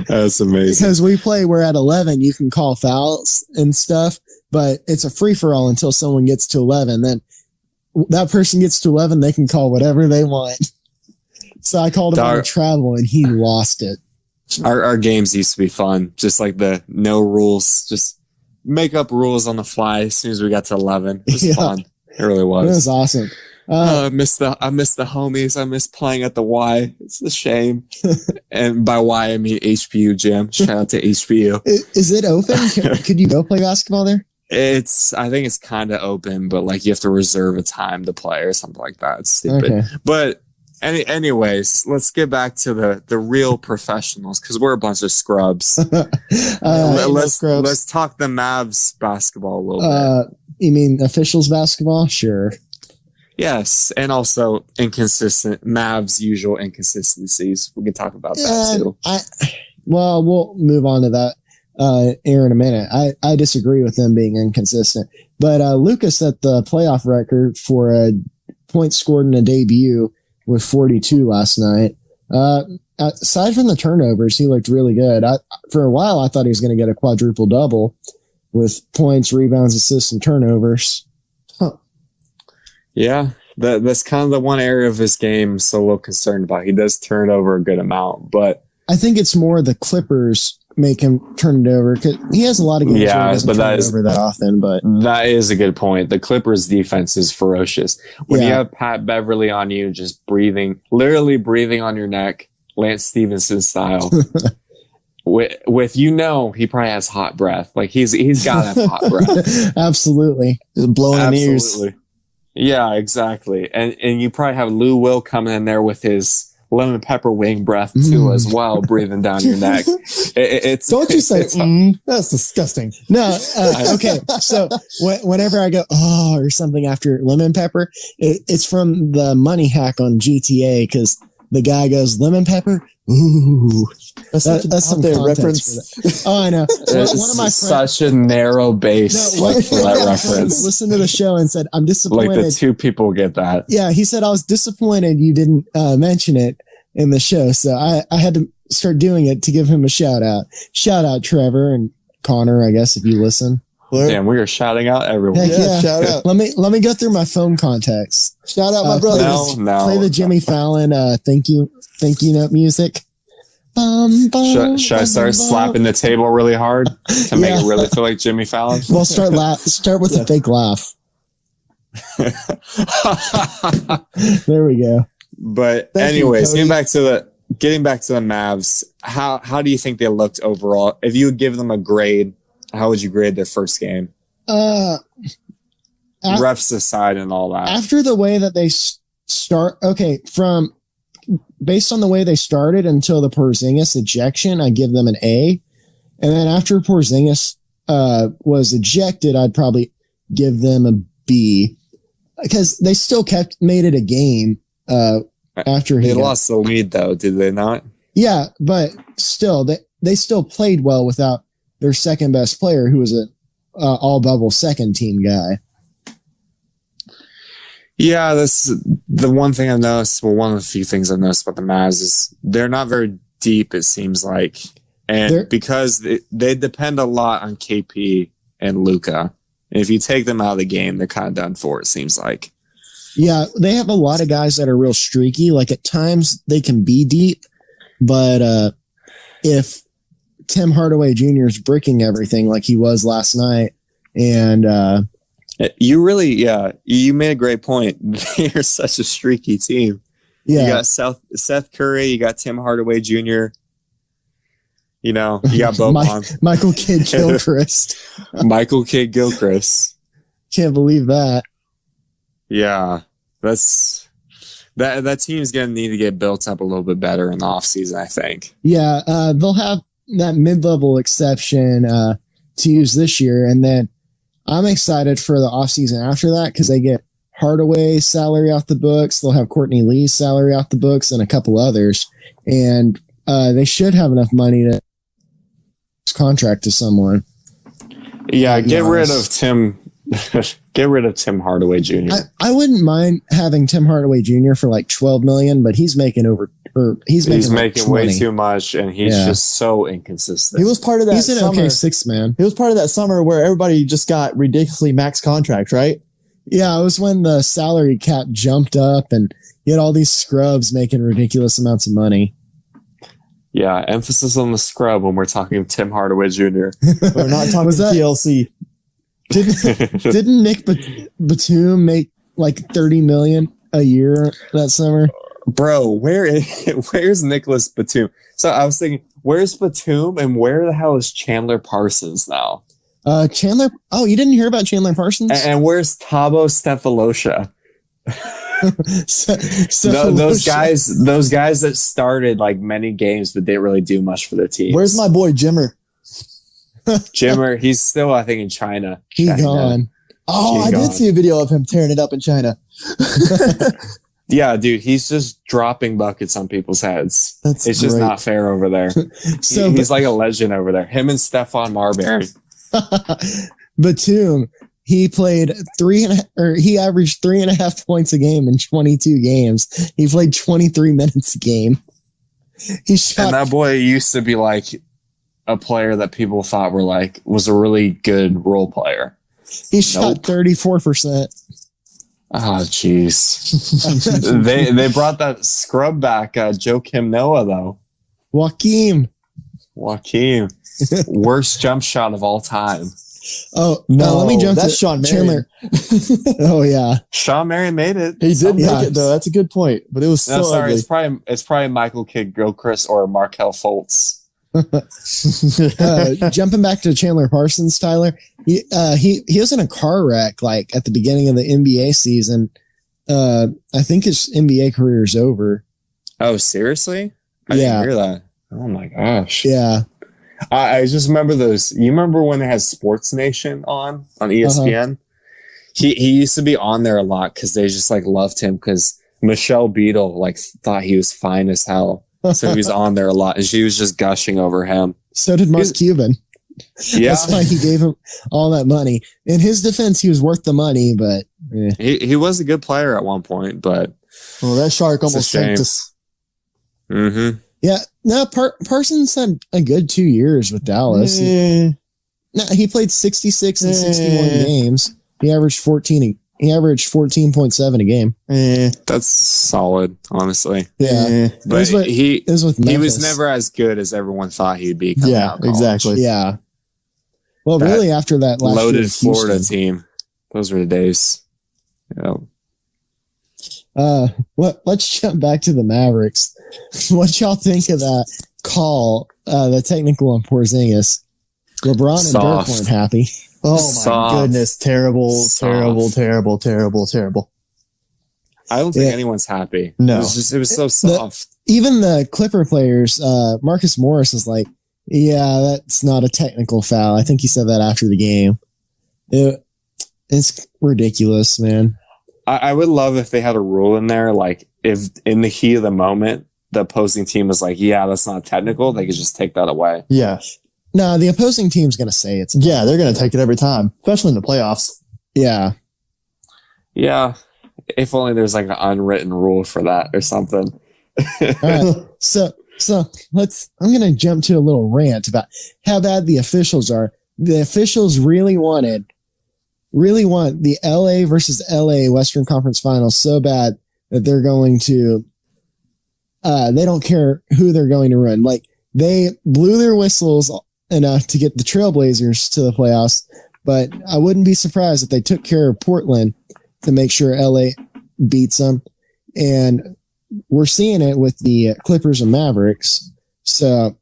Speaker 2: That's amazing.
Speaker 3: Because we're at 11. You can call fouls and stuff, but it's a free for all until someone gets to 11. Then that person gets to 11, they can call whatever they want. So I called him on a travel, and he lost it.
Speaker 2: Our games used to be fun, just like the no rules, just make up rules on the fly. As soon as we got to 11, it was fun. It really was.
Speaker 3: It was awesome.
Speaker 2: I miss the homies. I miss playing at the Y. It's a shame. And by Y, I mean HBU gym. Shout out to HBU.
Speaker 3: Is it open? Could you go play basketball there?
Speaker 2: I think it's kind of open, but like you have to reserve a time to play or something like that. It's stupid. Okay. But anyways, let's get back to the real professionals, because we're a bunch of scrubs. Let's talk the Mavs basketball a little bit.
Speaker 3: You mean officials basketball? Sure.
Speaker 2: Yes, and also Mavs' usual inconsistencies. We can talk about that too.
Speaker 3: We'll move on to that here in a minute. I disagree with them being inconsistent, but Luka set the playoff record for a point scored in a debut with 42 last night. Aside from the turnovers, he looked really good. For a while, I thought he was going to get a quadruple double with points, rebounds, assists, and turnovers.
Speaker 2: Yeah, that's kind of the one area of his game I'm so a little concerned about. He does turn it over a good amount, but
Speaker 3: I think it's more the Clippers make him turn it over, because he has a lot of games where he doesn't turn it over that often. But
Speaker 2: that is a good point. The Clippers' defense is ferocious. When you have Pat Beverly on you, just literally breathing on your neck, Lance Stevenson style. With he probably has hot breath. Like he's got to have hot breath.
Speaker 3: Absolutely,
Speaker 1: just blowing in ears.
Speaker 2: Yeah, exactly. And you probably have Lou Will coming in there with his lemon pepper wing breath too, as well, breathing down your neck.
Speaker 1: Don't you say that's disgusting.
Speaker 3: No, okay. So whenever I go or something after lemon pepper, it's from the Money Hack on GTA, because the guy goes lemon pepper. Ooh, that's some reference. Oh, I know. One of my friends,
Speaker 2: such a narrow base for that reference.
Speaker 3: Listened to the show and said, "I'm disappointed."
Speaker 2: Like the two people get that.
Speaker 3: Yeah, he said, "I was disappointed you didn't mention it in the show," so I had to start doing it to give him a shout out. Shout out Trevor and Connor, I guess, if you listen.
Speaker 2: Damn, we are shouting out everyone.
Speaker 3: Yeah, shout out. Let me go through my phone contacts.
Speaker 1: Shout out my brother.
Speaker 3: Play the Jimmy Fallon thank you note music.
Speaker 2: Should I start slapping the table really hard to make it really feel like Jimmy Fallon?
Speaker 3: Well, start with a fake laugh. There we go.
Speaker 2: But anyways, getting back to the Mavs, how do you think they looked overall? If you would give them a grade, how would you grade their first game? Refs aside and all that.
Speaker 3: After the way that they start, based on the way they started until the Porzingis ejection, I give them an A. And then after Porzingis was ejected, I'd probably give them a B, because they still made it a game after
Speaker 2: they lost the lead, though, did they not?
Speaker 3: Yeah, but still, they still played well without their second best player, who was an all bubble second team guy.
Speaker 2: Yeah, that's the one thing I've noticed. Well, one of the few things I've noticed about the Mavs is they're not very deep, it seems like. And because they depend a lot on KP and Luka. And if you take them out of the game, they're kind of done for, it seems like.
Speaker 3: Yeah, they have a lot of guys that are real streaky. Like at times they can be deep, but if Tim Hardaway Jr. is bricking everything like he was last night, and
Speaker 2: you made a great point. They're such a streaky team. Yeah. You got Seth Curry, you got Tim Hardaway Jr., you got Boban.
Speaker 3: Michael Kidd-Gilchrist.
Speaker 2: Michael Kidd-Gilchrist.
Speaker 3: Can't believe that.
Speaker 2: Yeah, that team's gonna need to get built up a little bit better in the offseason, I think.
Speaker 3: Yeah, they'll have that mid-level exception to use this year, and then I'm excited for the offseason after that because they get Hardaway's salary off the books. They'll have Courtney Lee's salary off the books and a couple others, and they should have enough money to contract to someone.
Speaker 2: Yeah, get rid of Tim. Get rid of Tim Hardaway Jr.
Speaker 3: I wouldn't mind having Tim Hardaway Jr. for like $12 million, but he's making
Speaker 2: he's
Speaker 3: like
Speaker 2: making way
Speaker 3: 20.
Speaker 2: too much, and he's just so inconsistent.
Speaker 1: He was part of that
Speaker 3: He's an
Speaker 1: summer.
Speaker 3: okay sixth man.
Speaker 1: He was part of that summer where everybody just got ridiculously max contracts, right?
Speaker 3: Yeah, it was when the salary cap jumped up and you had all these scrubs making ridiculous amounts of money.
Speaker 2: Yeah, emphasis on the scrub when we're talking Tim Hardaway Jr.
Speaker 1: We're not talking
Speaker 3: Was that-
Speaker 1: TLC.
Speaker 3: Didn't Nick Batum make like $30 million a year that summer?
Speaker 2: Bro, where's Nicholas Batum? So I was thinking, where's Batum and where the hell is Chandler Parsons now?
Speaker 3: Chandler. Oh, you didn't hear about Chandler Parsons?
Speaker 2: And where's Thabo Stefalosha?
Speaker 3: So
Speaker 2: Those guys that started like many games but didn't really do much for their team.
Speaker 1: Where's my boy Jimmer?
Speaker 2: Jimmer? He's still, I think, in China.
Speaker 3: He
Speaker 2: China.
Speaker 3: gone.
Speaker 1: Oh,
Speaker 2: He
Speaker 1: I
Speaker 2: gone.
Speaker 1: did see a video of him tearing it up in China.
Speaker 2: Yeah, dude, he's just dropping buckets on people's heads.
Speaker 1: That's
Speaker 2: It's just
Speaker 1: great.
Speaker 2: not fair over there.
Speaker 3: So
Speaker 2: He's like a legend over there. Him and Stephon Marbury.
Speaker 3: Batum, he played he averaged 3.5 points a game in 22 games. He played 23 minutes a game. He shot.
Speaker 2: And that boy used to be like a player that people thought was a really good role player.
Speaker 3: He shot 34%.
Speaker 2: Oh, jeez. they brought that scrub back, Joakim Noah, though.
Speaker 3: Joaquin.
Speaker 2: Worst jump shot of all time.
Speaker 3: Oh,
Speaker 1: No,
Speaker 3: let me jump
Speaker 1: that's
Speaker 3: to
Speaker 1: Sean Marion.
Speaker 3: Chandler. Oh, yeah.
Speaker 2: Sean Marion made it.
Speaker 1: He did
Speaker 3: Yeah.
Speaker 1: make it though. That's a good point, but it was
Speaker 2: No,
Speaker 1: so
Speaker 2: sorry,
Speaker 1: ugly.
Speaker 2: it's probably Michael Kidd-Gilchrist or Markel Fultz.
Speaker 3: Jumping back to Chandler Parsons, Tyler, he was in a car wreck like at the beginning of the NBA season. I think his NBA career is over.
Speaker 2: Oh, seriously? I
Speaker 3: Yeah.
Speaker 2: didn't hear that. Oh my gosh.
Speaker 3: Yeah.
Speaker 2: I just remember those. You remember when they had Sports Nation on ESPN? He used to be on there a lot because they just like loved him because Michelle Beadle like thought he was fine as hell. So he was on there a lot and she was just gushing over him.
Speaker 3: So did Mark
Speaker 2: He's-
Speaker 3: Cuban.
Speaker 2: Yeah.
Speaker 3: That's why he gave him all that money. In his defense, he was worth the money, but
Speaker 2: He was a good player at one point, but
Speaker 1: Well, that shark
Speaker 2: It's a
Speaker 1: almost tanked
Speaker 2: shame.
Speaker 1: us.
Speaker 3: yeah, no, Parsons had a good 2 years with Dallas. No, he played 66 and 61 games. He averaged 14. He averaged 14.7 a game.
Speaker 2: that's solid, honestly.
Speaker 3: Yeah,
Speaker 2: But
Speaker 3: was what-
Speaker 2: he
Speaker 3: it was with Memphis.
Speaker 2: he was never as good as everyone thought he'd be. coming
Speaker 1: Yeah,
Speaker 2: out of college.
Speaker 1: exactly.
Speaker 3: Yeah. Well,
Speaker 2: That
Speaker 3: really, after that last year
Speaker 2: Loaded
Speaker 3: with
Speaker 2: Florida
Speaker 3: Houston.
Speaker 2: team. Those were the days.
Speaker 3: Let's jump back to the Mavericks. What y'all think of that call? The technical on Porzingis. LeBron and
Speaker 2: Soft.
Speaker 3: Dirk weren't happy.
Speaker 1: Oh my
Speaker 2: Soft.
Speaker 1: goodness. Terrible,
Speaker 2: Soft.
Speaker 1: terrible.
Speaker 2: I don't think
Speaker 3: Yeah.
Speaker 2: anyone's happy.
Speaker 1: No.
Speaker 2: It was so soft.
Speaker 3: Even the Clipper players, Marcus Morris is like, yeah, that's not a technical foul. I think he said that after the game. It's ridiculous, man.
Speaker 2: I would love if they had a rule in there, like if in the heat of the moment, the opposing team was like, yeah, that's not technical, they could just take that away.
Speaker 1: Yeah.
Speaker 3: No, the opposing team's going to say it's.
Speaker 1: Yeah, they're going to take it every time, especially in the playoffs.
Speaker 3: Yeah.
Speaker 2: Yeah. If only there's like an unwritten rule for that or something.
Speaker 3: All right. So I'm going to jump to a little rant about how bad the officials are. The officials really want the LA versus LA Western Conference Finals so bad that they're going to, they don't care who they're going to run. Like they blew their whistles enough to get the Trailblazers to the playoffs, but I wouldn't be surprised if they took care of Portland to make sure LA beats them. And we're seeing it with the Clippers and Mavericks. So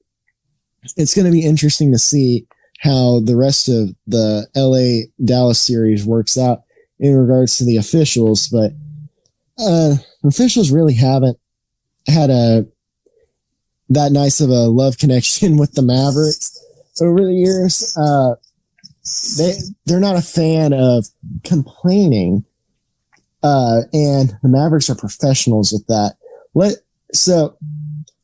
Speaker 3: it's going to be interesting to see how the rest of the LA Dallas series works out. in regards to the officials, but officials really haven't had that nice of a love connection with the Mavericks over the years. They're not a fan of complaining, and the Mavericks are professionals with that. So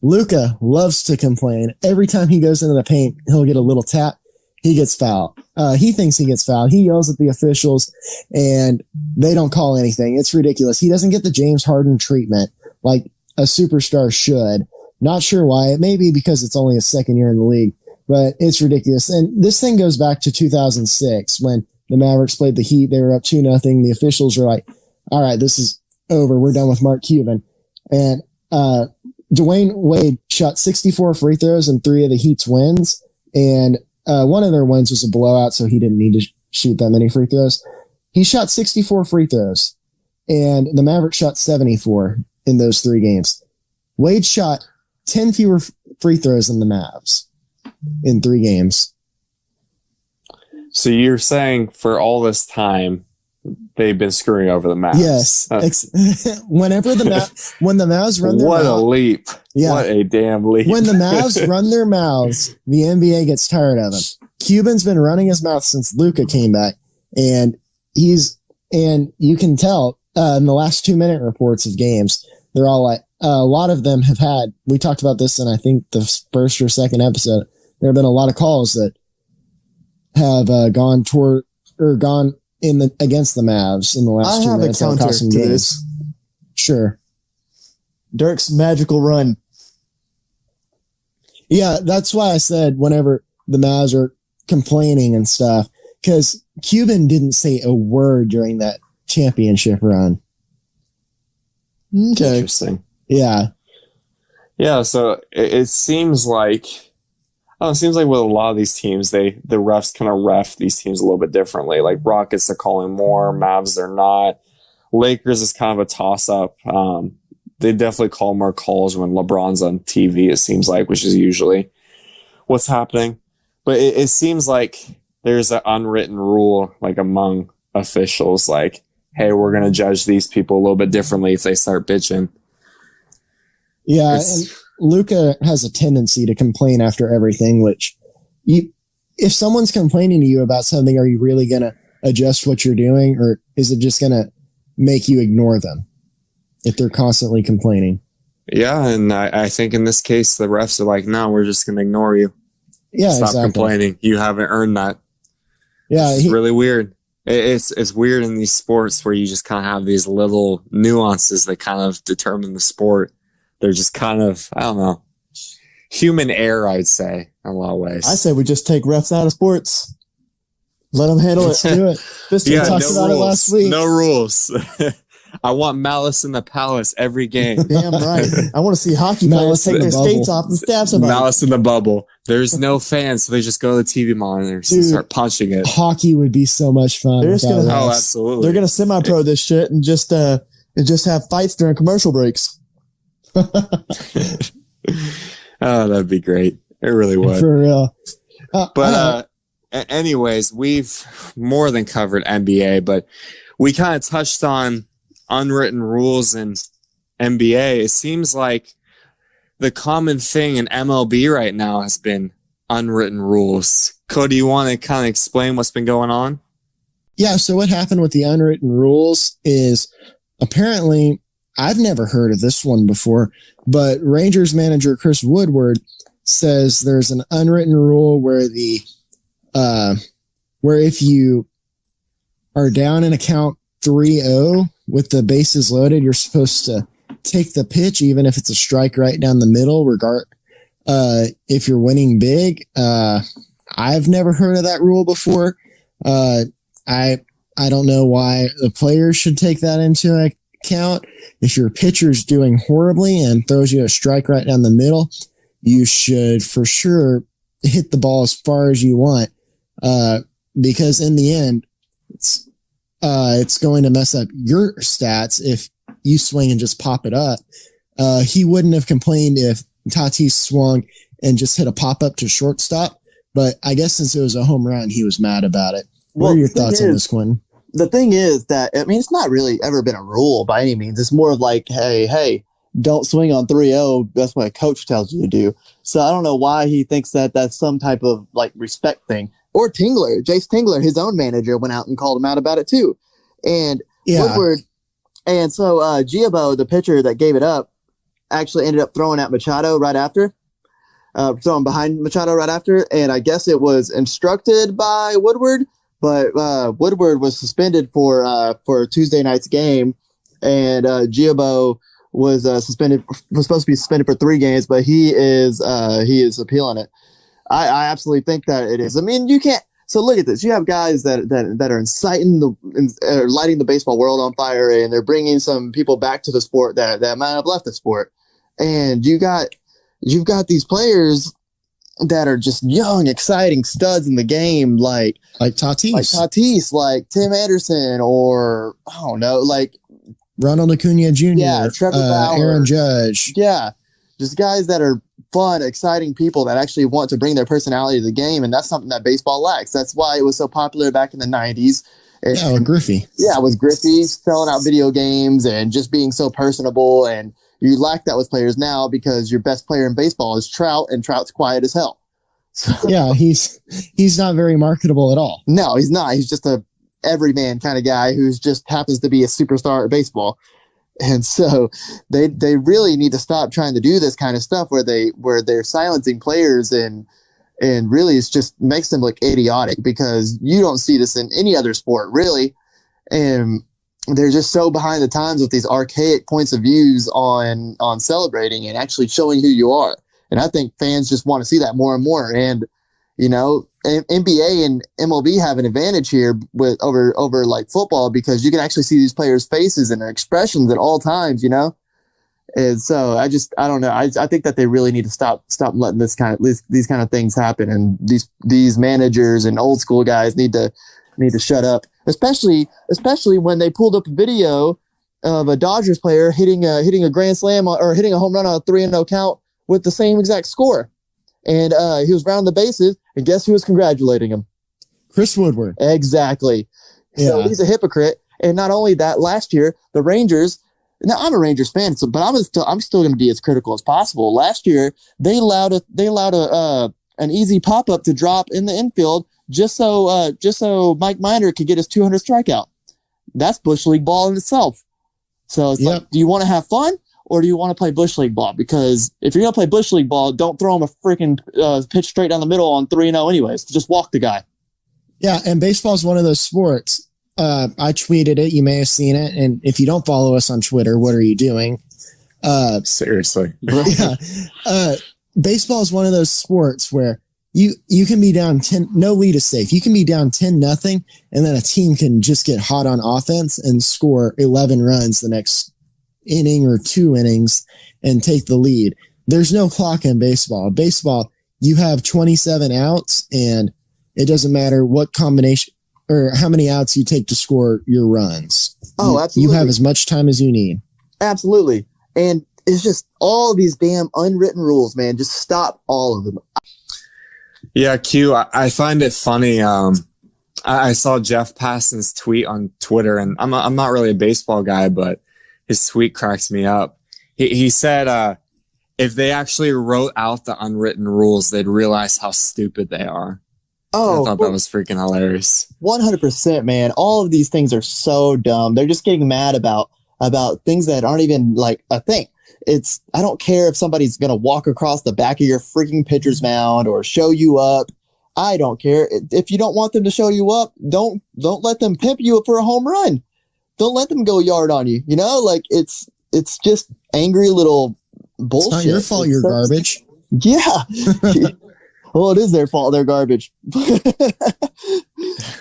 Speaker 3: Luka loves to complain. Every time he goes into the paint, he'll get a little tap. He gets fouled. He thinks he gets fouled. He yells at the officials, and they don't call anything. It's ridiculous. He doesn't get the James Harden treatment like a superstar should. Not sure why. It may be because it's only his second year in the league, but it's ridiculous. And this thing goes back to 2006 when the Mavericks played the Heat. They were up 2-0. The officials were like, all right, this is over. We're done with Mark Cuban. And Dwayne Wade shot 64 free throws in 3 of the Heat's wins. And one of their wins was a blowout, so he didn't need to shoot that many free throws. He shot 64 free throws, and the Mavericks shot 74 in those 3 games. Wade shot 10 fewer free throws than the Mavs in 3 games.
Speaker 2: So you're saying for all this time, they've been screwing over the Mavs?
Speaker 3: Yes. When the Mavs run their
Speaker 2: mouths. What a leap. Yeah. What a damn leap.
Speaker 3: When the Mavs run their mouths, the NBA gets tired of them. Cuban's been running his mouth since Luka came back, and you can tell in the last 2-minute reports of games, they're all like, a lot of them have had, we talked about this in I think the first or second episode, there have been a lot of calls that have gone against the Mavs in the last 2 minutes.
Speaker 1: I have a counter to this.
Speaker 3: Sure.
Speaker 1: Dirk's magical run.
Speaker 3: Yeah, that's why I said whenever the Mavs are complaining and stuff, because Cuban didn't say a word during that championship run.
Speaker 1: Okay.
Speaker 2: Interesting.
Speaker 3: Yeah.
Speaker 2: Yeah, so it seems like with a lot of these teams, the refs kind of ref these teams a little bit differently. Like Rockets are calling more, Mavs they're not. Lakers is kind of a toss-up. They definitely call more calls when LeBron's on TV, it seems like, which is usually what's happening. But it seems like there's an unwritten rule like among officials, like, hey, we're going to judge these people a little bit differently if they start bitching.
Speaker 3: Yeah, and Luka has a tendency to complain after everything, which if someone's complaining to you about something, are you really going to adjust what you're doing, or is it just going to make you ignore them if they're constantly complaining?
Speaker 2: Yeah, and I think in this case, the refs are like, no, we're just going to ignore you.
Speaker 3: Yeah,
Speaker 2: Stop complaining. You haven't earned that.
Speaker 3: Yeah,
Speaker 2: it's really weird. It's weird in these sports where you just kind of have these little nuances that kind of determine the sport. They're just kind of, I don't know, human error, I'd say, in a lot of ways.
Speaker 1: I say we just take refs out of sports. Let them handle it.
Speaker 3: Do it.
Speaker 1: This team talked about it last week.
Speaker 2: No rules. I want malice in the palace every game.
Speaker 1: Damn right. I want to see hockey players take their skates off and stab somebody.
Speaker 2: Malice in the bubble. The's no fans, so they just go to the TV monitors and start punching it.
Speaker 3: Hockey would be so much fun.
Speaker 2: Absolutely.
Speaker 1: They're gonna semi-pro this shit and just have fights during commercial breaks.
Speaker 2: Oh, that'd be great. It really would.
Speaker 3: For real.
Speaker 2: Anyways, we've more than covered NBA, but we kind of touched on unwritten rules in NBA. It seems like the common thing in MLB right now has been unwritten rules. Cody, you want to kind of explain what's been going on?
Speaker 3: Yeah, so what happened with the unwritten rules is apparently, I've never heard of this one before, but Rangers manager Chris Woodward says there's an unwritten rule where where if you are down in a count 3-0 with the bases loaded, you're supposed to take the pitch, even if it's a strike right down the middle, if you're winning big. I've never heard of that rule before. I don't know why the players should take that into account. If your pitcher's doing horribly and throws you a strike right down the middle, you should for sure hit the ball as far as you want, because in the end, it's going to mess up your stats if you swing and just pop it up. He wouldn't have complained if Tatis swung and just hit a pop-up to shortstop, but I guess since it was a home run, he was mad about it. What are your thoughts on this, Quinn?
Speaker 1: the thing is that, I mean, it's not really ever been a rule by any means. It's more of like, hey, don't swing on 3-0. That's what a coach tells you to do. So I don't know why he thinks that that's some type of like respect thing. Or Tingler, Jace Tingler, his own manager, went out and called him out about it too. And Woodward, and so Giabo, the pitcher that gave it up, actually ended up throwing at Machado right after, throwing behind Machado right after. And I guess it was instructed by Woodward, but Woodward was suspended for Tuesday night's game, and Giabo was supposed to be suspended for 3 games, but he is appealing it. I absolutely think that it is. I mean, you can't. So look at this. You have guys that are inciting lighting the baseball world on fire, and they're bringing some people back to the sport that might have left the sport. And you've got these players that are just young, exciting studs in the game, like Tatis, like Tim Anderson, or I don't know, like
Speaker 3: Ronald Acuna Jr.,
Speaker 1: Trevor Bauer,
Speaker 3: Aaron Judge.
Speaker 1: Yeah, just guys that are fun, exciting people that actually want to bring their personality to the game, and that's something that baseball lacks. That's why it was so popular back in the 90s.
Speaker 3: With Griffey.
Speaker 1: Yeah, with Griffey selling out video games and just being so personable, and you lack that with players now because your best player in baseball is Trout, and Trout's quiet as hell. So,
Speaker 3: yeah, he's not very marketable at all.
Speaker 1: No, he's not. He's just a everyman kind of guy who's just happens to be a superstar at baseball. And so they really need to stop trying to do this kind of stuff where they're silencing players, and really it just makes them look idiotic, because you don't see this in any other sport really. And they're just so behind the times with these archaic points of views on celebrating and actually showing who you are. And I think fans just want to see that more and more. And, you know, NBA and MLB have an advantage here over like football, because you can actually see these players' faces and their expressions at all times, you know? And so I don't know. I think that they really need to stop letting these kind of things happen. And these managers and old school guys need to shut up, especially when they pulled up a video of a Dodgers player hitting a grand slam or hitting a home run on a 3-0 count with the same exact score. And he was rounding the bases, and guess who was congratulating him?
Speaker 3: Chris Woodward.
Speaker 1: Exactly. Yeah. So he's a hypocrite. And not only that, last year the Rangers. Now I'm a Rangers fan, but I'm still going to be as critical as possible. Last year they allowed an easy pop up to drop in the infield just so Mike Minor could get his 200th strikeout. That's Bush League ball in itself. So it's like, do you want to have fun? Or do you want to play Bush League ball? Because if you're going to play Bush League ball, don't throw him a freaking pitch straight down the middle on 3-0 anyways. Just walk the guy.
Speaker 3: Yeah, and baseball is one of those sports. I tweeted it. You may have seen it. And if you don't follow us on Twitter, what are you doing?
Speaker 2: Seriously.
Speaker 3: Yeah. Baseball is one of those sports where you can be down 10, no lead is safe. You can be down 10-0, and then a team can just get hot on offense and score 11 runs the next inning or 2 innings and take the lead. There's no clock in baseball. Baseball, you have 27 outs, and it doesn't matter what combination or how many outs you take to score your runs.
Speaker 1: Oh, absolutely.
Speaker 3: You have as much time as you need. Absolutely.
Speaker 1: And it's just all these damn unwritten rules, man. Just stop all of them.
Speaker 2: Yeah, Q, I find it funny. I saw Jeff Passan's tweet on Twitter, and I'm not really a baseball guy, but his tweet cracks me up. He said, if they actually wrote out the unwritten rules, they'd realize how stupid they are.
Speaker 1: Oh,
Speaker 2: I thought that was freaking hilarious.
Speaker 1: 100%, man. All of these things are so dumb. They're just getting mad about things that aren't even like a thing. I don't care if somebody's going to walk across the back of your freaking pitcher's mound or show you up. I don't care. If you don't want them to show you up, don't let them pimp you for a home run. Don't let them go yard on you. You know, like it's just angry little bullshit.
Speaker 3: It's not your fault. You're garbage.
Speaker 1: Yeah. Well, it is their fault. They're garbage.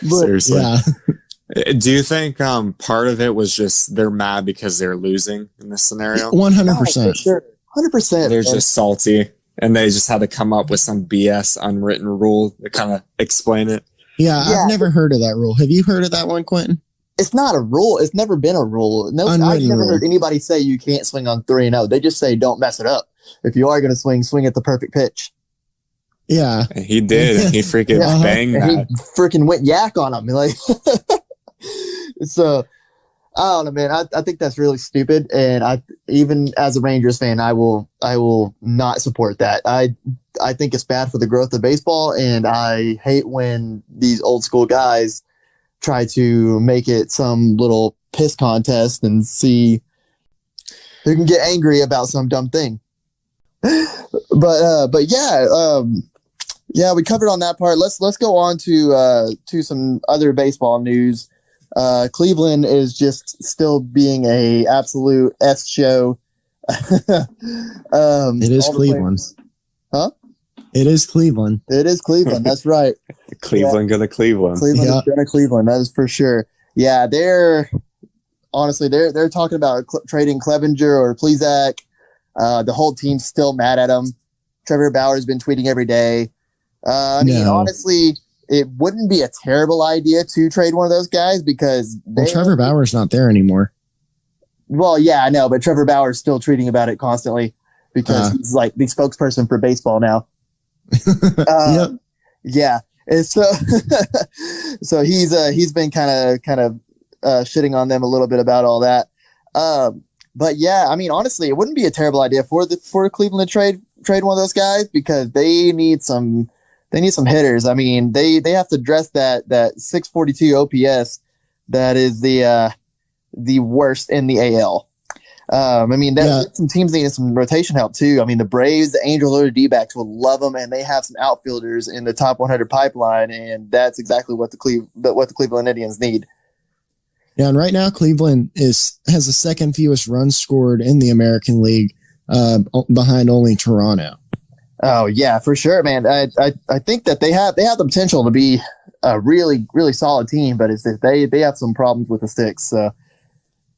Speaker 2: Seriously.
Speaker 3: Yeah.
Speaker 2: Do you think part of it was just they're mad because they're losing in this scenario?
Speaker 3: 100%.
Speaker 1: Sure. 100%.
Speaker 2: They're just salty, and they just had to come up with some BS unwritten rule to kind of explain it.
Speaker 3: Yeah, I've never heard of that rule. Have you heard of that one, Quentin?
Speaker 1: It's not a rule. It's never been a rule. No, I've never heard anybody say you can't swing on 3-0. They just say don't mess it up. If you are going to swing at the perfect pitch.
Speaker 3: Yeah.
Speaker 2: And he did. He freaking banged that.
Speaker 1: He freaking went yak on him. Like, So I don't know, man. I think that's really stupid, and even as a Rangers fan, I will not support that. I think it's bad for the growth of baseball, and I hate when these old school guys try to make it some little piss contest and see who can get angry about some dumb thing. But yeah, we covered on that part. Let's go on to some other baseball news. Cleveland is just still being a absolute S show.
Speaker 3: It is Cleveland.
Speaker 1: Huh?
Speaker 3: It is Cleveland.
Speaker 1: It is Cleveland. That's right.
Speaker 2: Cleveland gonna Cleveland.
Speaker 1: Cleveland is gonna Cleveland. That is for sure. Yeah, they're talking about trading Clevenger or Plesac. The whole team's still mad at him. Trevor Bauer's been tweeting every day. I mean, honestly, it wouldn't be a terrible idea to trade one of those guys because
Speaker 3: Trevor Bauer's not there anymore.
Speaker 1: Well, yeah, I know, but Trevor Bauer's still tweeting about it constantly because he's like the spokesperson for baseball now.
Speaker 3: Yep.
Speaker 1: Yeah, and so so he's been kind of shitting on them a little bit about all that. But yeah, I mean, honestly, it wouldn't be a terrible idea for Cleveland to trade one of those guys because they need some hitters. I mean, they have to address that 642 OPS that is the worst in the AL. I mean, some teams need some rotation help too. I mean, the Braves, the Angels, or the D-backs will love them, and they have some outfielders in the top 100 pipeline, and that's exactly what the Cleveland Indians need.
Speaker 3: Yeah, and right now Cleveland has the second fewest runs scored in the American League, behind only Toronto.
Speaker 1: Oh yeah, for sure, man. I think that they have the potential to be a really, really solid team, but it's that they have some problems with the sticks. So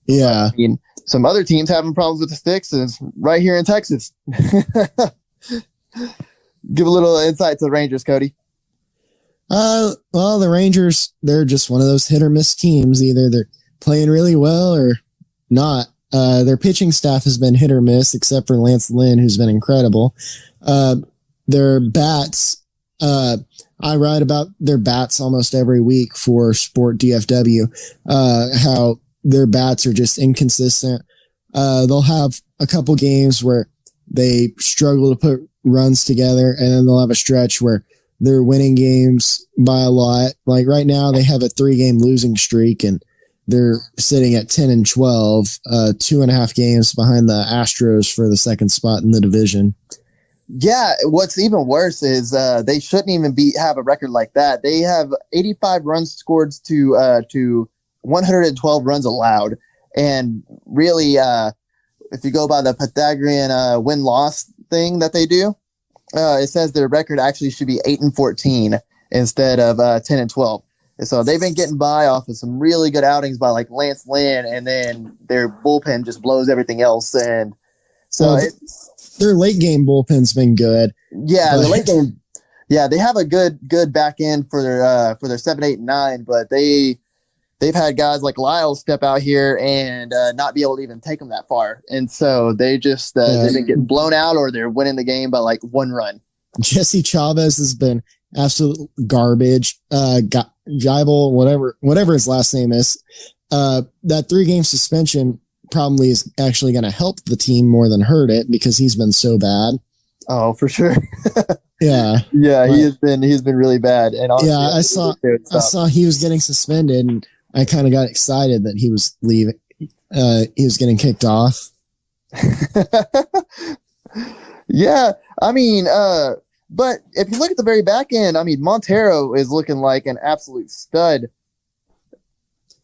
Speaker 3: yeah,
Speaker 1: I mean, some other teams having problems with the sticks is right here in Texas. Give a little insight to the Rangers, Cody.
Speaker 3: Well, the Rangers, they're just one of those hit or miss teams. Either they're playing really well or not. Their pitching staff has been hit or miss, except for Lance Lynn, who's been incredible. Their bats, I write about their bats almost every week for Sport DFW, how their bats are just inconsistent. They'll have a couple games where they struggle to put runs together, and then they'll have a stretch where they're winning games by a lot. Like right now, they have a 3-game losing streak, and they're sitting at 10-12, 2.5 games behind the Astros for the second spot in the division.
Speaker 1: Yeah, what's even worse is they shouldn't even have a record like that. They have 85 runs scored to 112 runs allowed, and really, if you go by the Pythagorean win-loss thing that they do, it says their record actually should be 8-14 instead of 10-12. And so they've been getting by off of some really good outings by like Lance Lynn, and then their bullpen just blows everything else. And so
Speaker 3: their late game bullpen's been good.
Speaker 1: Yeah, the late game. Yeah, they have a good back end for their 7, 8, and 9, but they've had guys like Lyle step out here and not be able to even take them that far, and so they just they've been getting blown out, or they're winning the game by like 1 run.
Speaker 3: Jesse Chavez has been absolute garbage. Geibel, whatever his last name is, that 3-game suspension probably is actually going to help the team more than hurt it because he's been so bad.
Speaker 1: Oh, for sure.
Speaker 3: Yeah.
Speaker 1: Yeah, he's been really bad. And honestly,
Speaker 3: yeah, I saw he was getting suspended, and I kind of got excited that he was leaving. He was getting kicked off.
Speaker 1: Yeah, I mean, but if you look at the very back end, I mean, Montero is looking like an absolute stud.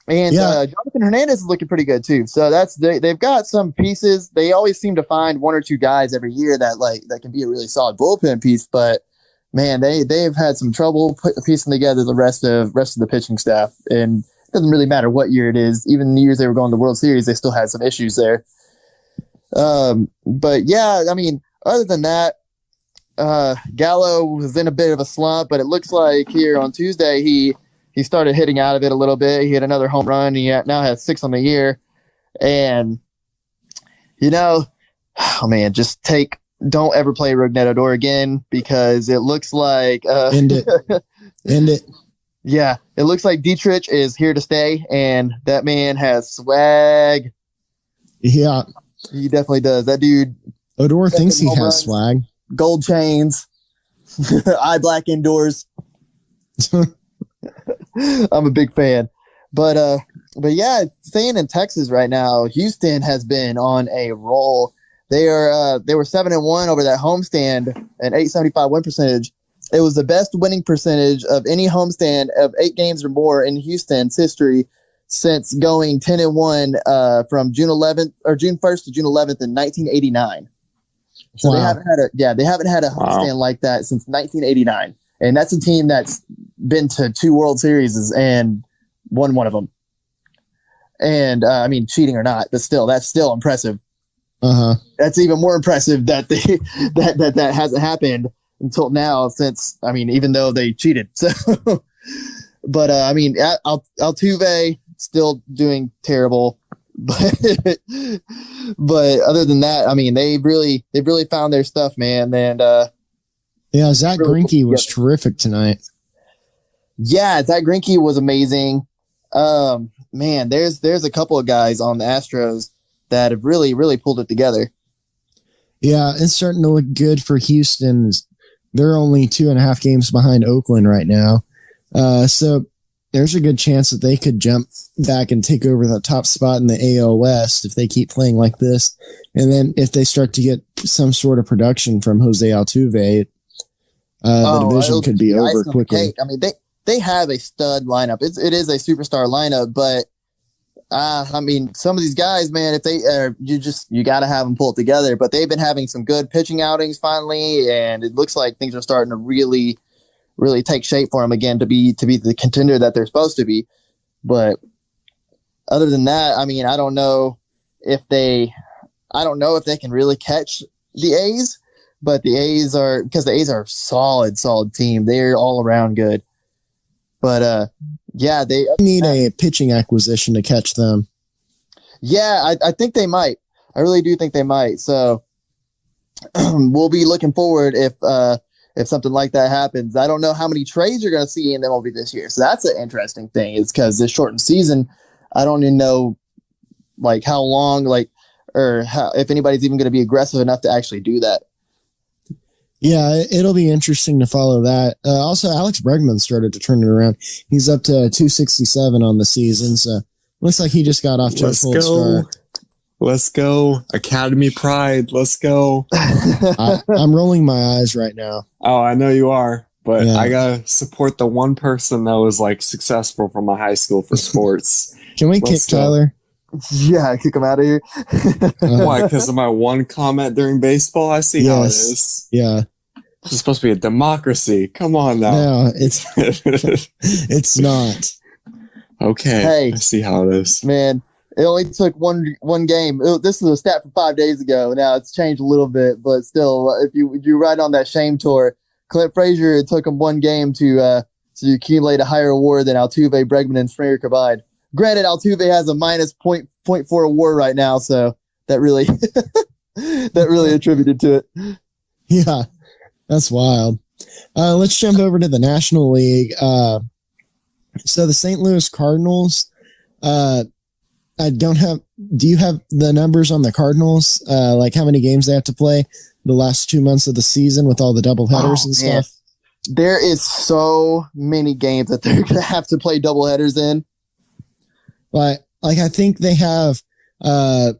Speaker 1: And Jonathan Hernandez is looking pretty good too. So they've got some pieces. They always seem to find 1 or 2 guys every year that can be a really solid bullpen piece. But man, they've had some trouble piecing together the rest of the pitching staff. And it doesn't really matter what year it is. Even the years they were going to the World Series, they still had some issues there. But yeah, I mean, other than that, Gallo was in a bit of a slump, but it looks like here on Tuesday he started hitting out of it a little bit. He hit another home run. He now has 6 on the year. And, oh man, don't ever play Rougned Odor again because it looks like...
Speaker 3: End it.
Speaker 1: Yeah, it looks like Dietrich is here to stay, and that man has swag.
Speaker 3: Yeah.
Speaker 1: He definitely does. That dude,
Speaker 3: Odor thinks he
Speaker 1: home
Speaker 3: has
Speaker 1: runs.
Speaker 3: swag.
Speaker 1: Gold chains, eye black indoors. I'm a big fan. But yeah, staying in Texas right now, Houston has been on a roll. They were 7-1 over that homestand, an 875 win percentage. It was the best winning percentage of any homestand of 8 games or more in Houston's history since going 10-1 from June 1st to June 11th in 1989. So
Speaker 3: Wow.
Speaker 1: they haven't had a homestand like that since 1989, and that's a team that's been to 2 World Series and won one of them. And I mean, cheating or not, but still, that's still impressive. That's even more impressive that that hasn't happened until now. Since I mean, even though they cheated, so. But I mean, Altuve still doing terrible. But other than that, I mean, they've really found their stuff, man. And
Speaker 3: yeah, Zach Greinke was terrific tonight.
Speaker 1: Yeah, Zach Greinke was amazing. Man, there's a couple of guys on the Astros that have really pulled it together.
Speaker 3: Yeah, it's starting to look good for Houston. They're only 2.5 games behind Oakland right now. So there's a good chance that they could jump back and take over the top spot in the AL West if they keep playing like this. And then if they start to get some sort of production from Jose Altuve, the division could be over quickly.
Speaker 1: I mean, they have a stud lineup. It is a superstar lineup, but I mean, some of these guys, man, if they you got to have them pull it together. But they've been having some good pitching outings finally, and it looks like things are starting to really take shape for them again to be the contender that they're supposed to be. But other than that, I mean, I don't know if they can really catch the A's, but the A's are a solid team. They're all around good. But yeah, they
Speaker 3: need a pitching acquisition to catch them.
Speaker 1: Yeah, I think they might. I really do think they might. So we'll be looking forward if something like that happens. I don't know how many trades you're going to see in MLB this year. So that's an interesting thing. It's because this shortened season, I don't even know like how long, if anybody's even going to be aggressive enough to actually do that.
Speaker 3: Yeah, it'll be interesting to follow that. Also, Alex Bregman started to turn it around. He's up to 267 on the season, so looks like he just got off to a full start.
Speaker 2: Let's go. Academy pride. Let's go.
Speaker 3: I'm rolling my eyes right now.
Speaker 2: Oh, I know you are, but yeah. I got to support the one person that was like successful from my high school for sports.
Speaker 3: Can we kick Tyler?
Speaker 1: Yeah, kick him out of here.
Speaker 2: Why? Because of my one comment during baseball? I see how it is.
Speaker 3: Yeah.
Speaker 2: This is supposed to be a democracy. Come on now.
Speaker 3: No, it's not.
Speaker 2: Okay. Hey, I see how it is.
Speaker 1: Man, it only took one game. This is a stat from 5 days ago. Now it's changed a little bit, but still, if you ride on that shame tour, Clint Frazier, it took him one game to accumulate a higher award than Altuve, Bregman, and Springer combined. Granted, Altuve has a minus 0.4 award right now, so that really attributed to it.
Speaker 3: Yeah, that's wild. Let's jump over to the National League. So the St. Louis Cardinals, do you have the numbers on the Cardinals? Like how many games they have to play the last 2 months of the season with all the doubleheaders and stuff?
Speaker 1: There is so many games that they're going to have to play doubleheaders in.
Speaker 3: Like I think they have, it's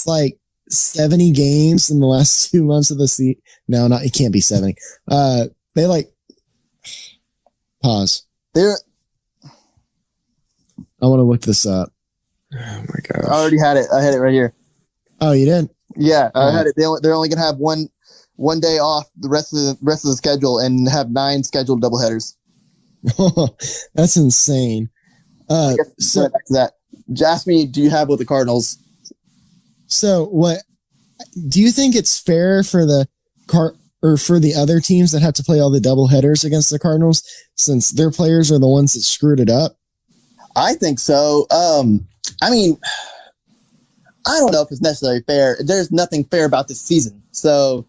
Speaker 3: like 70 games in the last 2 months of the season. No, it can't be 70. They pause.
Speaker 1: I
Speaker 3: want to look this up.
Speaker 2: Oh my gosh.
Speaker 1: I already had it. I had it right here.
Speaker 3: Oh, you did?
Speaker 1: Yeah, I had it. They're only going to have one day off the rest of the schedule and have 9 scheduled doubleheaders.
Speaker 3: That's insane.
Speaker 1: So back to that. Ask me, do you have with the Cardinals?
Speaker 3: So what do you think it's fair for for the other teams that have to play all the double headers against the Cardinals since their players are the ones that screwed it up?
Speaker 1: I think so. I mean, I don't know if it's necessarily fair. There's nothing fair about this season. So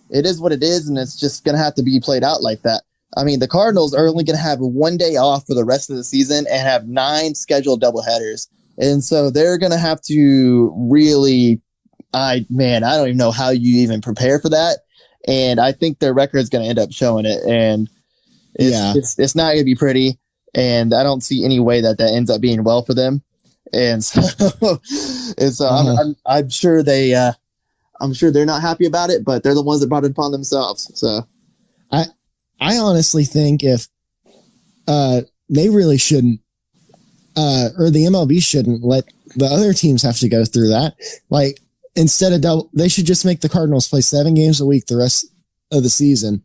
Speaker 1: it is what it is, and it's just going to have to be played out like that. I mean, the Cardinals are only going to have one day off for the rest of the season and have 9 scheduled doubleheaders. And so they're going to have to really, I don't even know how you even prepare for that. And I think their record is going to end up showing it. And it's not going to be pretty. And I don't see any way that ends up being well for them. And so, I'm sure I'm sure they're not happy about it, but they're the ones that brought it upon themselves. So
Speaker 3: I honestly think if they really shouldn't, or the MLB shouldn't let the other teams have to go through that. Like, instead of they should just make the Cardinals play 7 games a week the rest of the season,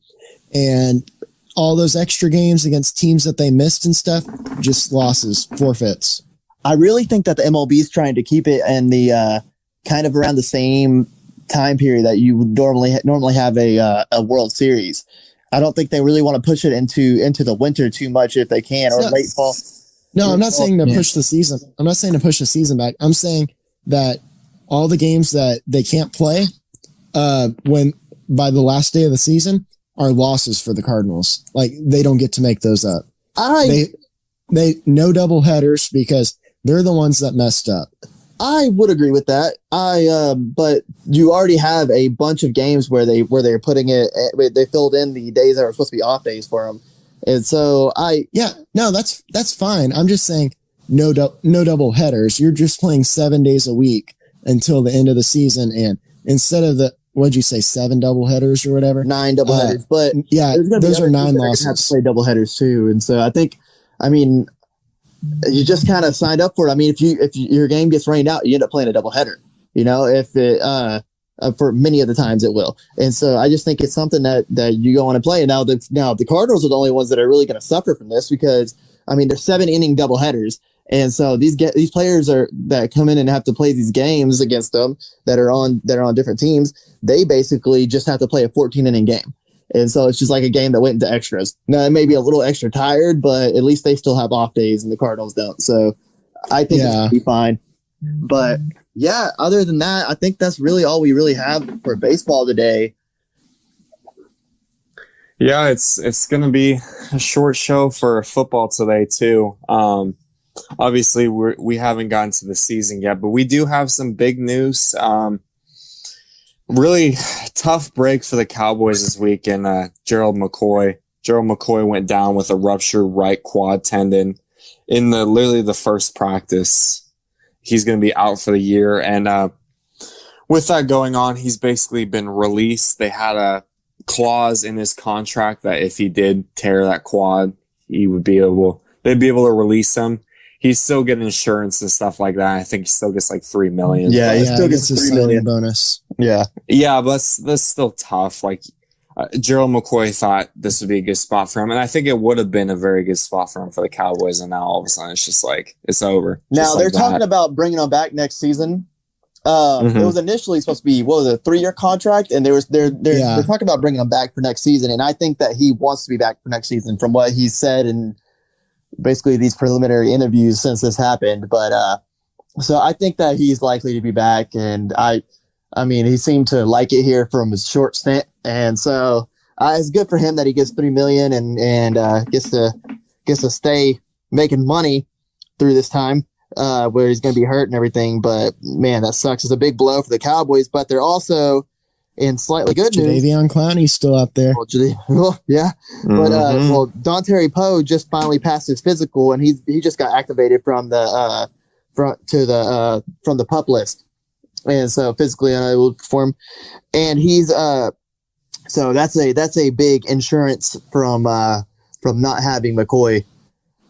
Speaker 3: and all those extra games against teams that they missed and stuff, just losses, forfeits.
Speaker 1: I really think that the MLB is trying to keep it in the kind of around the same time period that you would normally have a World Series. I don't think they really want to push it into the winter too much if they can, or late fall.
Speaker 3: No, I'm not saying to push the season. I'm not saying to push the season back. I'm saying that all the games that they can't play when by the last day of the season are losses for the Cardinals. Like, they don't get to make those up. They no double headers because they're the ones that messed up.
Speaker 1: I would agree with that. But you already have a bunch of games where they're putting it. They filled in the days that were supposed to be off days for them, and so
Speaker 3: that's fine. I'm just saying no double headers. You're just playing 7 days a week until the end of the season, and instead of the what'd you say 7 double headers or whatever,
Speaker 1: 9 double headers. But
Speaker 3: those are 9 losses.
Speaker 1: Have to play double headers too, and so I mean. You just kind of signed up for it. I mean, if your game gets rained out, you end up playing a doubleheader. You know, if it for many of the times it will. And so I just think it's something that you go on and play. And now the Cardinals are the only ones that are really going to suffer from this because I mean they're 7-inning doubleheaders, and so these players that come in and have to play these games against them that are on different teams. They basically just have to play a 14-inning game. And so it's just like a game that went into extras. Now, it may be a little extra tired, but at least they still have off days and the Cardinals don't. So I think it's going to be fine. But yeah, other than that, I think that's really all we really have for baseball today.
Speaker 2: Yeah, it's going to be a short show for football today too. Obviously, we haven't gotten to the season yet, but we do have some big news. Really tough break for the Cowboys this week, and Gerald McCoy went down with a ruptured right quad tendon in literally the first practice. He's going to be out for the year, and with that going on, he's basically been released. They had a clause in his contract that if he did tear that quad, they'd be able to release him. He's still getting insurance and stuff like that. I think he still gets like $3 million.
Speaker 1: Yeah, he still gets
Speaker 3: his
Speaker 1: $3 million
Speaker 3: bonus.
Speaker 1: Yeah,
Speaker 2: but that's still tough. Like Gerald McCoy thought this would be a good spot for him, and I think it would have been a very good spot for him for the Cowboys. And now all of a sudden, it's just like it's over.
Speaker 1: Now they're talking about bringing him back next season. It was initially supposed to be a 3-year contract, and they're talking about bringing him back for next season. And I think that he wants to be back for next season, from what he said in basically these preliminary interviews since this happened. But so I think that he's likely to be back, and I mean, he seemed to like it here from his short stint, and so it's good for him that he gets $3 million and gets to stay making money through this time where he's going to be hurt and everything. But man, that sucks. It's a big blow for the Cowboys, but they're also in slightly good news.
Speaker 3: Jadeveon Clowney's still out there.
Speaker 1: Well, yeah, but Dontari Poe just finally passed his physical, and he just got activated from the PUP list. And so physically unable to perform, and he's so that's a big insurance from not having McCoy.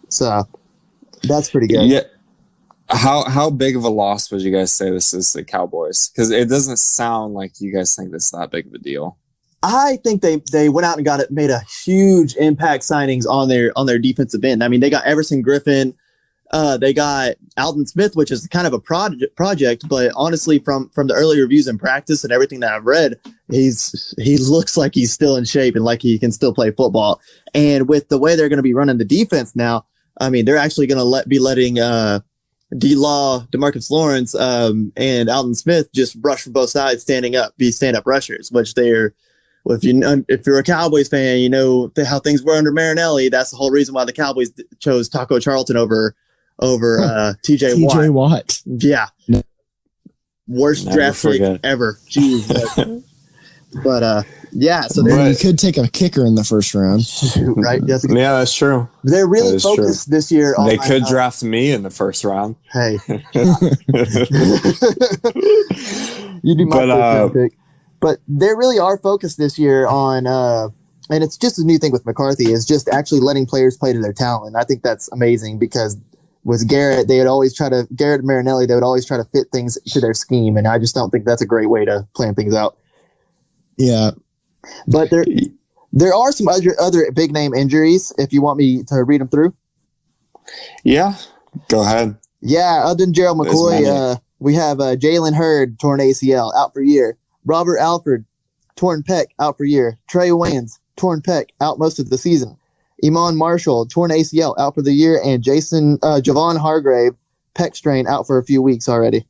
Speaker 1: So that's pretty good.
Speaker 2: Yeah. How big of a loss would you guys say this is to the Cowboys? Because it doesn't sound like you guys think this is that big of a deal.
Speaker 1: I think they went out and made a huge impact signings on their defensive end. I mean, they got Everson Griffin. They got Aldon Smith, which is kind of a project, but honestly, from the early reviews in practice and everything that I've read, he looks like he's still in shape and like he can still play football. And with the way they're going to be running the defense now, I mean, they're actually going to be letting D-Law, DeMarcus Lawrence, and Aldon Smith just rush from both sides, be stand-up rushers, which they're Well, if you're a Cowboys fan, you know how things were under Marinelli. That's the whole reason why the Cowboys chose Taco Charlton over TJ Watt.
Speaker 3: TJ Watt.
Speaker 1: Yeah. Worst
Speaker 2: Never
Speaker 1: draft pick
Speaker 2: forget.
Speaker 1: ever. Jeez. But yeah, so
Speaker 3: Or
Speaker 1: they're
Speaker 3: you could take a kicker in the first round.
Speaker 1: right.
Speaker 2: Yeah, that's true.
Speaker 1: They're really
Speaker 2: That is
Speaker 1: focused this year on
Speaker 2: They could draft me in the first round.
Speaker 1: Hey. You'd be my
Speaker 2: But,
Speaker 1: first round pick. But they really are focused this year on and it's just a new thing with McCarthy is just actually letting players play to their talent. I think that's amazing because with Garrett, Garrett and Marinelli, they would always try to fit things to their scheme, and I just don't think that's a great way to plan things out.
Speaker 3: Yeah.
Speaker 1: But there are some other big name injuries. If you want me to read them through,
Speaker 2: Yeah, go ahead.
Speaker 1: yeah. Other than Gerald
Speaker 2: There's
Speaker 1: McCoy,
Speaker 2: many.
Speaker 1: we have Jalen Hurd torn ACL out for a year. Robert Alford torn pec out for a year. Trey Waynes torn pec out most of the season. Iman Marshall torn ACL out for the year, and Javon Hargrave pec strain out for a few weeks already.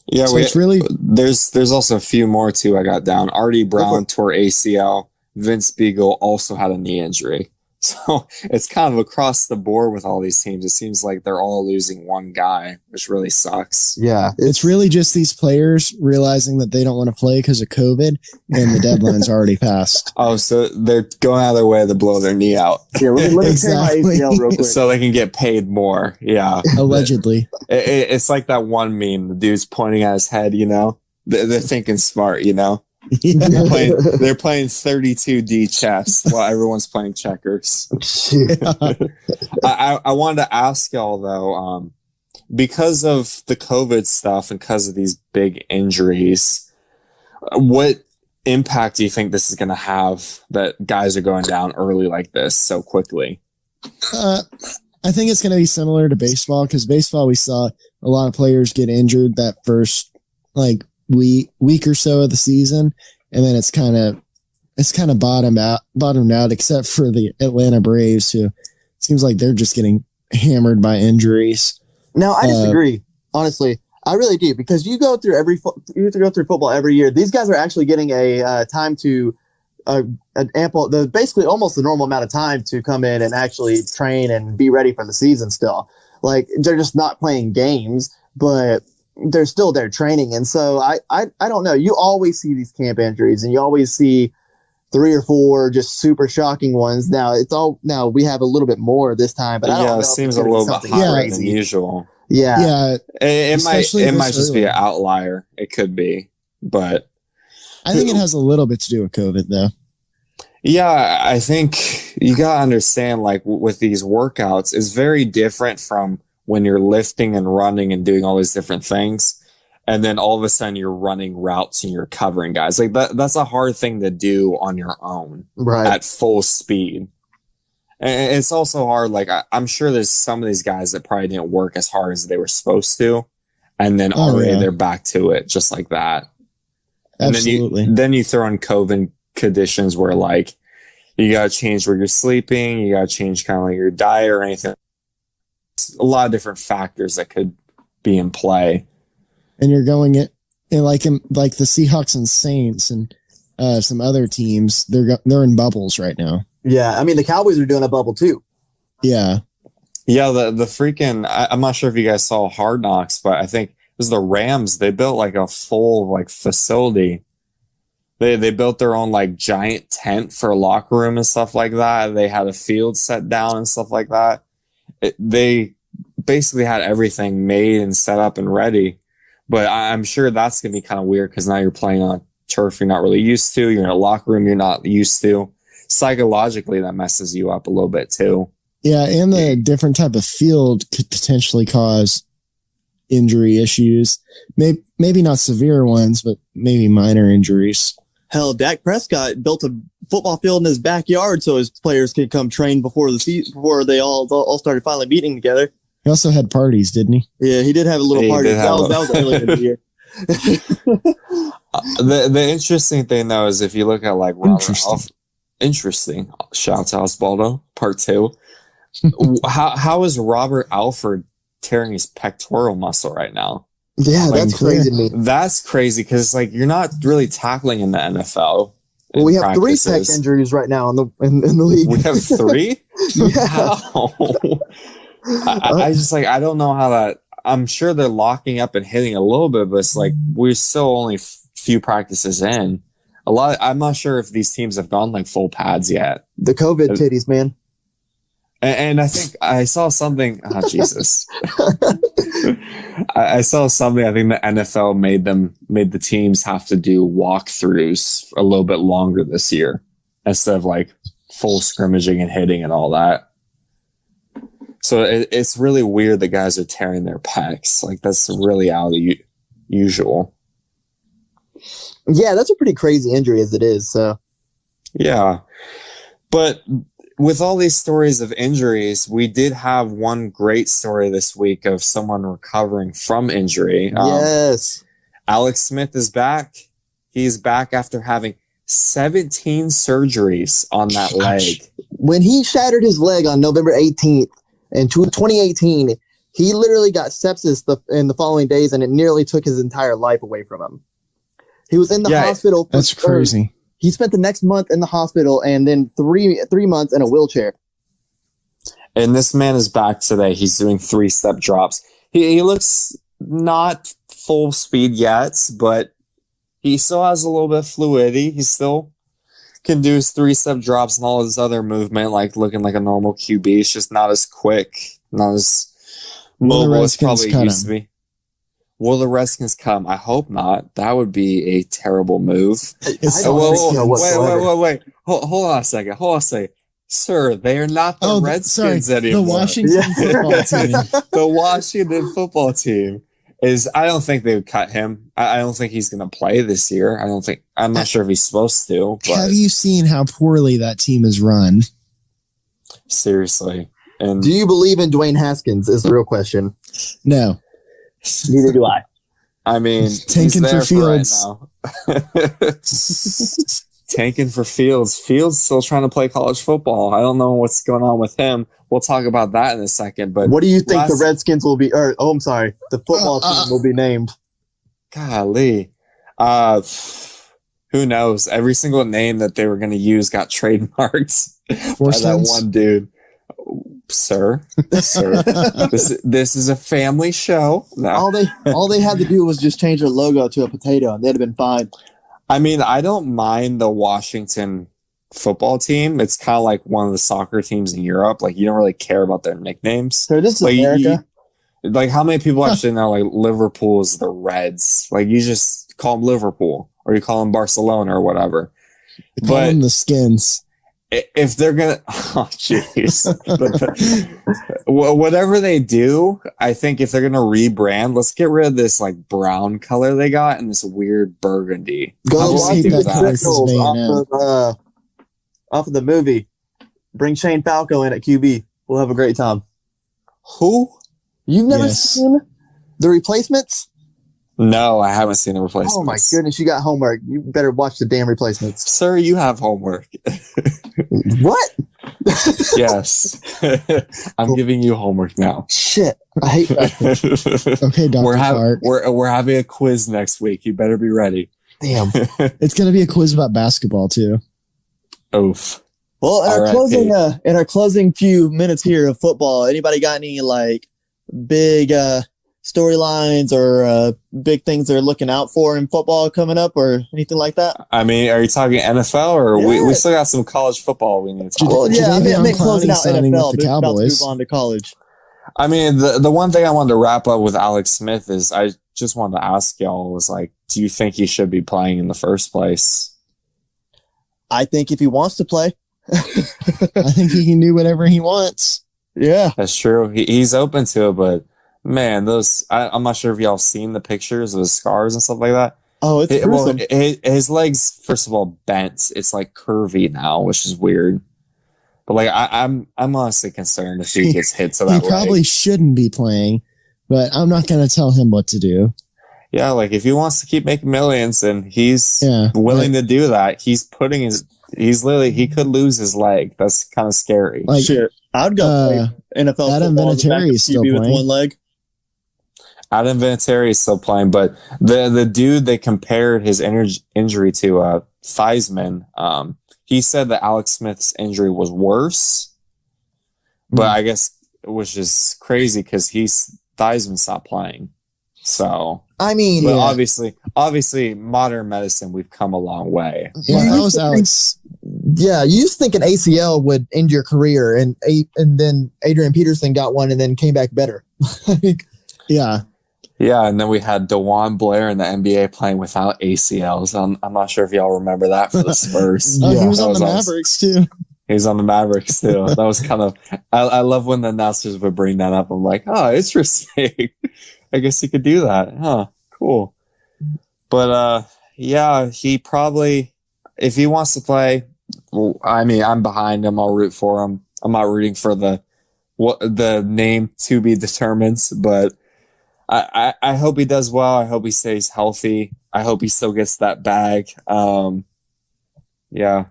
Speaker 2: Yeah,
Speaker 3: So it's really
Speaker 2: there's also a few more too I got down. Artie Brown tore ACL. Vince Beagle also had a knee injury. So it's kind of across the board with all these teams. It seems like they're all losing one guy, which really sucks.
Speaker 1: Yeah,
Speaker 3: it's really just these players realizing that they don't want to play because of COVID and the deadline's already passed.
Speaker 2: Oh, so they're going out of their way to blow their knee out
Speaker 1: yeah. Let me tear my
Speaker 3: Exactly.
Speaker 1: ACL real quick.
Speaker 2: so they can get paid more. Yeah.
Speaker 3: Allegedly.
Speaker 2: It's like that one meme. The dude's pointing at his head, you know? They're thinking smart, you know? They're playing 32D chess while everyone's playing checkers. I wanted to ask y'all though, because of the COVID stuff and because of these big injuries, what impact do you think this is going to have that guys are going down early like this so quickly?
Speaker 3: I think it's going to be similar to baseball because baseball, we saw a lot of players get injured that first week or so of the season. And then it's kind of bottomed out except for the Atlanta Braves, who seems like they're just getting hammered by injuries.
Speaker 1: No, I disagree. Honestly, I really do because you go through football every year. These guys are actually getting a time to an ample, basically almost the normal amount of time to come in and actually train and be ready for the season. Still, like they're just not playing games, but they're still there training. And so I don't know. You always see these camp injuries, and you always see 3 or 4 just super shocking ones. Now we have a little bit more this time, but I don't know.
Speaker 2: It seems a little bit higher than usual.
Speaker 1: Yeah.
Speaker 3: Yeah.
Speaker 2: It might just be an outlier. It could be, but
Speaker 3: I think it has a little bit to do with COVID though.
Speaker 2: yeah, I think you got to understand, like with these workouts, it's very different from when you're lifting and running and doing all these different things. And then all of a sudden you're running routes and you're covering guys. Like that's a hard thing to do on your own,
Speaker 1: Right.
Speaker 2: at full speed. And it's also hard. Like I'm sure there's some of these guys that probably didn't work as hard as they were supposed to. And then already they're back to it just like that. And
Speaker 3: Absolutely.
Speaker 2: then you throw in COVID conditions where like you got to change where you're sleeping. You got to change kind of like your diet or anything. A lot of different factors that could be in play.
Speaker 3: And you're going it like the Seahawks and Saints and some other teams. They're in bubbles right now.
Speaker 1: Yeah. I mean, the Cowboys are doing a bubble too.
Speaker 3: Yeah.
Speaker 2: Yeah, the freaking I'm not sure if you guys saw Hard Knocks, but I think it was the Rams. They built like a full like facility. They built their own like giant tent for a locker room and stuff like that. They had a field set down and stuff like that. They basically had everything made and set up and ready. But I'm sure that's going to be kind of weird because now you're playing on turf you're not really used to. You're in a locker room you're not used to. Psychologically, that messes you up a little bit too.
Speaker 3: Yeah, and the different type of field could potentially cause injury issues. Maybe not severe ones, but maybe minor injuries.
Speaker 1: Hell, Dak Prescott built a football field in his backyard so his players could come train before they all started finally meeting together.
Speaker 3: He also had parties, didn't he?
Speaker 1: Yeah, he did have a little party. That was earlier in the year.
Speaker 2: The interesting thing though is if you look at like interesting. Shout out to Osvaldo, part 2. How is Robert Alford tearing his pectoral muscle right now?
Speaker 1: Yeah, that's crazy to me.
Speaker 2: That's crazy because like you're not really tackling in the NFL.
Speaker 1: Well, we have 3 tech injuries right now in the league.
Speaker 2: We have 3?
Speaker 1: Yeah.
Speaker 2: How? I just like, I don't know how that. I'm sure they're locking up and hitting a little bit, but it's like we're still only few practices in. I'm not sure if these teams have gone like full pads yet.
Speaker 1: The COVID titties, man.
Speaker 2: And I think I saw something. Oh, Jesus. I saw something. I think the NFL made the teams have to do walkthroughs a little bit longer this year instead of like full scrimmaging and hitting and all that. So it's really weird that guys are tearing their pecs. Like that's really out of the usual.
Speaker 1: Yeah, that's a pretty crazy injury as it is. So
Speaker 2: yeah, but with all these stories of injuries, we did have one great story this week of someone recovering from injury.
Speaker 1: Yes.
Speaker 2: Alex Smith is back. He's back after having 17 surgeries on that leg.
Speaker 1: When he shattered his leg on November 18th in 2018, he literally got sepsis in the following days, and it nearly took his entire life away from him. He was in the hospital.
Speaker 3: That's crazy.
Speaker 1: He spent the next month in the hospital and then three months in a wheelchair.
Speaker 2: And this man is back today. He's doing 3-step drops. He looks not full speed yet, but he still has a little bit of fluidity. He still can do his 3-step drops and all his other movement, like looking like a normal QB. It's just not as quick, not as mobile as probably used to be. Will the Redskins come? I hope not. That would be a terrible move. Wait. Hold on a second. Sir, they are not the Redskins anymore.
Speaker 3: The Washington football team.
Speaker 2: The Washington football team I don't think they would cut him. I don't think he's going to play this year. I'm not sure if he's supposed to. But
Speaker 3: have you seen how poorly that team is run?
Speaker 2: Seriously. And
Speaker 1: do you believe in Dwayne Haskins is the real question.
Speaker 3: No.
Speaker 1: Neither do I.
Speaker 2: I mean,
Speaker 3: tanking for Fields.
Speaker 2: Right now. Tanking for Fields. Fields still trying to play college football. I don't know what's going on with him. We'll talk about that in a second. But
Speaker 1: what do you think the Redskins will be? I'm sorry, the football team will be named.
Speaker 2: Golly, who knows? Every single name that they were going to use got trademarked by that one dude. Sir, this is a family show. No.
Speaker 1: All they had to do was just change their logo to a potato, and they'd have been fine.
Speaker 2: I mean, I don't mind the Washington football team. It's kind of like one of the soccer teams in Europe. Like you don't really care about their nicknames.
Speaker 1: So this is like, America.
Speaker 2: Like how many people actually know like Liverpool is the Reds? Like you just call them Liverpool or you call them Barcelona or whatever.
Speaker 3: Call them the Skins.
Speaker 2: If they're gonna, oh jeez, whatever they do, I think if they're gonna rebrand, let's get rid of this like brown color they got and this weird burgundy.
Speaker 1: Go watch that off of the movie. Bring Shane Falco in at QB. We'll have a great time.
Speaker 2: Who?
Speaker 1: You've never seen The Replacements?
Speaker 2: No, I haven't seen The Replacements.
Speaker 1: Oh my goodness, you got homework. You better watch the damn Replacements.
Speaker 2: Sir, you have homework.
Speaker 1: What?
Speaker 2: Yes. I'm giving you homework now.
Speaker 1: Shit. I hate that.
Speaker 3: Okay, Dr. Clark.
Speaker 2: We're having a quiz next week. You better be ready.
Speaker 1: Damn.
Speaker 3: It's going to be a quiz about basketball too.
Speaker 2: Oof.
Speaker 1: Well, in our closing few minutes here of football, anybody got any like big storylines or big things they're looking out for in football coming up or anything like that?
Speaker 2: I mean, are you talking NFL or we still got some college football we need to talk about?
Speaker 1: Yeah, I mean closing out NFL,
Speaker 3: with the
Speaker 1: but about to
Speaker 3: Cowboys.
Speaker 1: move on to college.
Speaker 2: I mean, the one thing I wanted to wrap up with Alex Smith is I just wanted to ask y'all was like, do you think he should be playing in the first place?
Speaker 1: I think if he wants to play.
Speaker 3: I think he can do whatever he wants.
Speaker 1: Yeah.
Speaker 2: That's true. He's open to it, but man, I'm not sure if y'all seen the pictures of his scars and stuff like that.
Speaker 1: Oh, it's gruesome.
Speaker 2: His legs, first of all, bent. It's like curvy now, which is weird. But like, I'm honestly concerned if he gets hit to that.
Speaker 3: He probably shouldn't be playing, but I'm not going to tell him what to do.
Speaker 2: Yeah, like if he wants to keep making millions and he's willing to do that, he could lose his leg. That's kind of scary.
Speaker 1: Like, sure. I'd go play NFL
Speaker 3: Adam
Speaker 1: football as a
Speaker 3: Vinatieri is still
Speaker 1: QB
Speaker 3: playing
Speaker 1: with one leg.
Speaker 2: Adam Vinatieri is still playing, but the dude they compared his injury to, Theismann, he said that Alex Smith's injury was worse, but I guess it was just crazy because Theismann stopped playing. So
Speaker 1: I mean,
Speaker 2: but obviously, modern medicine, we've come a long way.
Speaker 3: Yeah, that was Alex.
Speaker 1: Yeah, you used to think an ACL would end your career, and then Adrian Peterson got one and then came back better.
Speaker 3: Yeah.
Speaker 2: Yeah, and then we had DeJuan Blair in the NBA playing without ACLs. I'm not sure if y'all remember that for the Spurs.
Speaker 3: Oh, he was
Speaker 2: That
Speaker 3: on the
Speaker 2: awesome.
Speaker 3: Mavericks too.
Speaker 2: He was on the Mavericks too. That was kind of. I love when the announcers would bring that up. I'm like, oh, interesting. I guess he could do that. Huh? Cool. But yeah, he probably, if he wants to play, well, I mean, I'm behind him. I'll root for him. I'm not rooting for the name to be determined, but I hope he does well. I hope he stays healthy. I hope he still gets that bag. Yeah,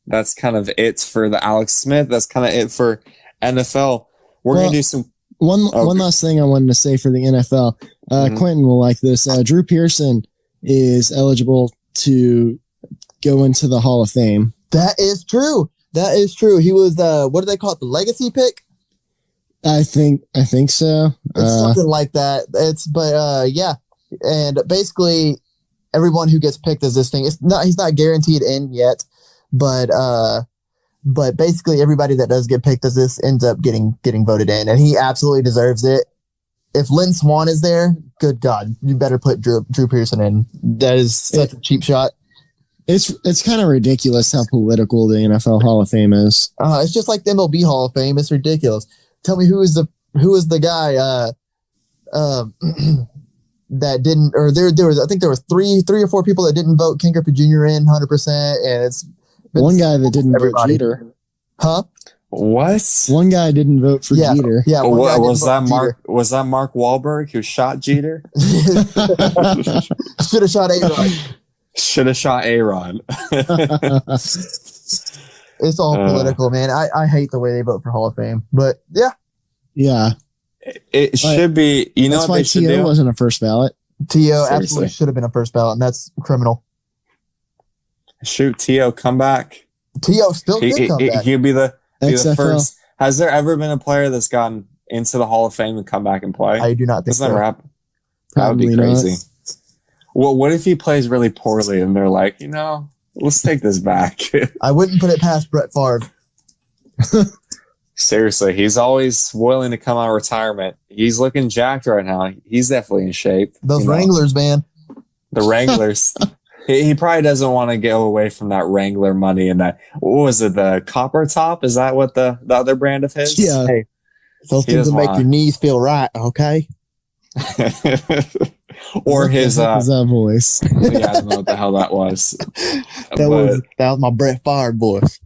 Speaker 2: that's kind of it for the Alex Smith. That's kind of it for NFL. We're going to do some.
Speaker 3: One last thing I wanted to say for the NFL. Quentin will like this. Drew Pearson is eligible to go into the Hall of Fame.
Speaker 1: That is true. He was what do they call it? The legacy pick?
Speaker 3: I think so.
Speaker 1: It's something like that. Yeah. And basically everyone who gets picked as this thing, he's not guaranteed in yet, but basically everybody that does get picked as this ends up getting voted in, and he absolutely deserves it. If Lynn Swann is there, good God, you better put Drew Pearson in. That is such a cheap shot.
Speaker 3: It's kind of ridiculous how political the NFL Hall of Fame is.
Speaker 1: It's just like the MLB Hall of Fame. It's ridiculous. Tell me who is the guy that didn't, or there was, I think there was three or four people that didn't vote Ken Griffey Jr. in 100%, and it's
Speaker 3: one guy that didn't
Speaker 1: everybody.
Speaker 3: vote Jeter.
Speaker 1: Huh?
Speaker 2: What?
Speaker 3: One guy didn't vote for Jeter.
Speaker 1: Yeah.
Speaker 2: What, was that Mark? Was that Mark Wahlberg who shot Jeter?
Speaker 1: Should have shot A-Rod.
Speaker 2: Should have shot A-Rod.
Speaker 1: It's all political, man. I hate the way they vote for Hall of Fame, but yeah.
Speaker 2: It should be. You know
Speaker 3: that's
Speaker 2: what
Speaker 3: why
Speaker 2: they should
Speaker 3: T.O.
Speaker 2: do?
Speaker 3: wasn't a first ballot.
Speaker 1: T.O. absolutely should have been a first ballot, and that's criminal.
Speaker 2: Shoot, T.O. come back.
Speaker 1: T.O. still did come back.
Speaker 2: He'll be the
Speaker 3: XFL.
Speaker 2: first. Has there ever been a player that's gotten into the Hall of Fame and come back and play?
Speaker 1: I do not think
Speaker 2: That's
Speaker 1: so.
Speaker 2: never happened. That would be
Speaker 3: Probably
Speaker 2: crazy.
Speaker 3: not.
Speaker 2: Well, what if he plays really poorly and they're like, let's take this back?
Speaker 1: I wouldn't put it past Brett Favre.
Speaker 2: Seriously, he's always willing to come out of retirement. He's looking jacked right now. He's definitely in shape.
Speaker 1: Those Wranglers, man.
Speaker 2: The Wranglers. He probably doesn't want to go away from that Wrangler money and that. What was it? The Copper Top? Is that what the other brand of his?
Speaker 3: Yeah.
Speaker 1: Hey, those things will make your knees feel right, okay?
Speaker 2: Or his
Speaker 3: What was that voice?
Speaker 2: yeah, I don't know what the hell that was.
Speaker 1: That was my Brett Favre voice.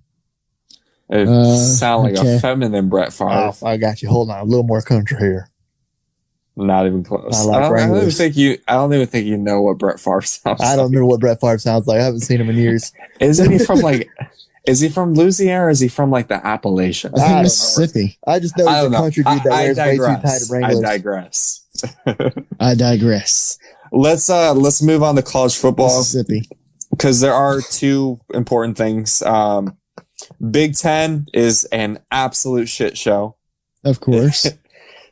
Speaker 2: It sounded like a feminine Brett Favre.
Speaker 1: I got you. Hold on, a little more country here.
Speaker 2: Not even close.
Speaker 1: I don't even
Speaker 2: think you know what Brett Favre sounds like.
Speaker 1: I don't know what Brett Favre sounds like. I haven't seen him in years.
Speaker 2: Isn't he from is he from Louisiana or is he from like the Appalachians?
Speaker 3: I think Mississippi.
Speaker 1: I just know he's a country dude that wears way too tight Wranglers.
Speaker 2: I
Speaker 3: I digress.
Speaker 2: Let's move on to college football
Speaker 3: Mississippi.
Speaker 2: because there are two important things. Big Ten is an absolute shit show.
Speaker 3: Of course.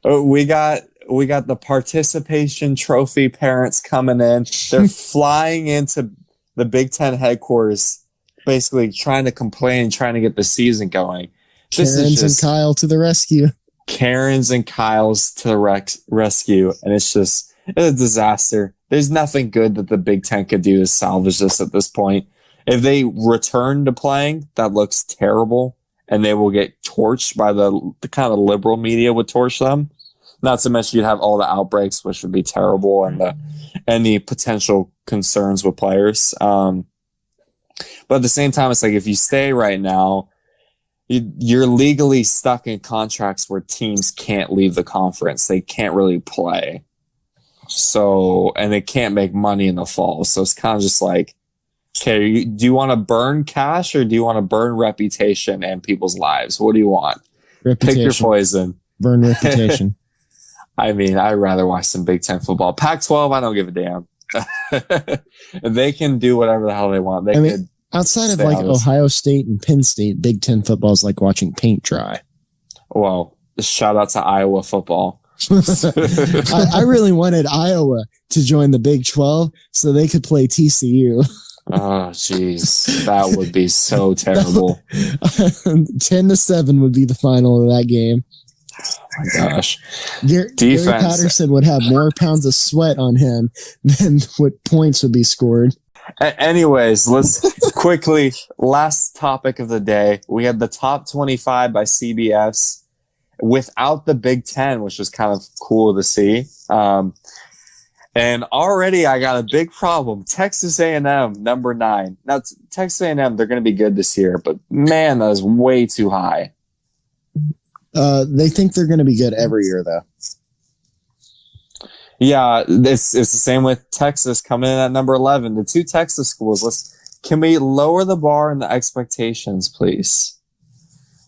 Speaker 2: We got the participation trophy parents coming in. They're flying into the Big Ten headquarters, basically trying to complain, trying to get the season going.
Speaker 3: Karens and Kyle to the rescue.
Speaker 2: Karens and Kyles to the rescue, and it's a disaster. There's nothing good that the Big Ten could do to salvage this at this point. If they return to playing, that looks terrible, and they will get torched by the kind of liberal media would torch them. Not to mention you'd have all the outbreaks, which would be terrible, and any potential concerns with players. But at the same time, it's like if you stay right now, you're legally stuck in contracts where teams can't leave the conference. They can't really play. So, and they can't make money in the fall. So it's kind of just like, okay, do you want to burn cash or do you want to burn reputation and people's lives? What do you want?
Speaker 3: Reputation.
Speaker 2: Pick your poison.
Speaker 3: Burn reputation.
Speaker 2: I mean, I'd rather watch some Big Ten football. Pac-12, I don't give a damn. They can do whatever the hell they want. They could
Speaker 3: outside of
Speaker 2: stay
Speaker 3: like
Speaker 2: out of this.
Speaker 3: Ohio State and Penn State, Big Ten football is like watching paint dry.
Speaker 2: Well, shout out to Iowa football.
Speaker 3: I really wanted Iowa to join the Big 12 so they could play TCU.
Speaker 2: Oh, jeez. That would be so terrible.
Speaker 3: 10-7 would be the final of that game.
Speaker 2: Oh, my gosh.
Speaker 3: Gary
Speaker 2: Defense.
Speaker 3: Patterson would have more pounds of sweat on him than what points would be scored.
Speaker 2: Anyways, let's quickly, last topic of the day. We had the top 25 by CBS without the Big Ten, which was kind of cool to see. And already I got a big problem. Texas A&M, number 9. Now, Texas A&M, they're going to be good this year, but man, that is way too high.
Speaker 3: They think they're going to be good every year, though.
Speaker 2: Yeah, it's the same with Texas coming in at number 11. The two Texas schools, can we lower the bar and the expectations, please?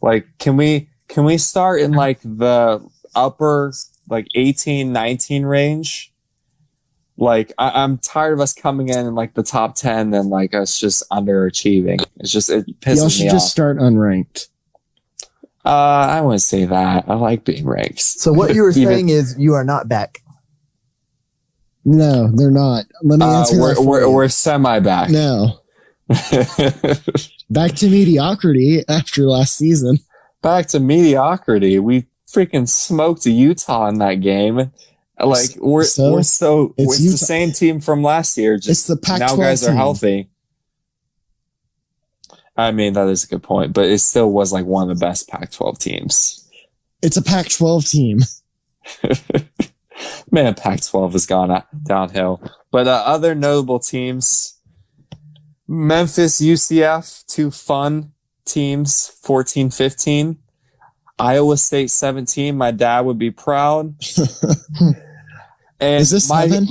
Speaker 2: Like, can we start in like the upper like 18, 19 range? Like, I'm tired of us coming in like the top 10 and like us just underachieving. It pisses
Speaker 3: Y'all
Speaker 2: me
Speaker 3: should
Speaker 2: off.
Speaker 3: just start unranked.
Speaker 2: I wouldn't say that. I like being ranked.
Speaker 1: So what you were saying is you are not back.
Speaker 3: No, they're not. Let me answer that for you.
Speaker 2: We're semi back.
Speaker 3: No. Back to mediocrity after last season.
Speaker 2: Back to mediocrity. We freaking smoked Utah in that game. Like it's the same team from last year. Just
Speaker 3: it's the Pac-12
Speaker 2: now guys are
Speaker 3: team.
Speaker 2: healthy. I mean, that is a good point, but it still was like one of the best Pac-12 teams.
Speaker 3: It's a Pac-12 team.
Speaker 2: Man, Pac-12 has gone downhill. But other notable teams, Memphis, UCF, two fun teams, 14-15. Iowa State 17. My dad would be proud. And
Speaker 3: Is this heaven?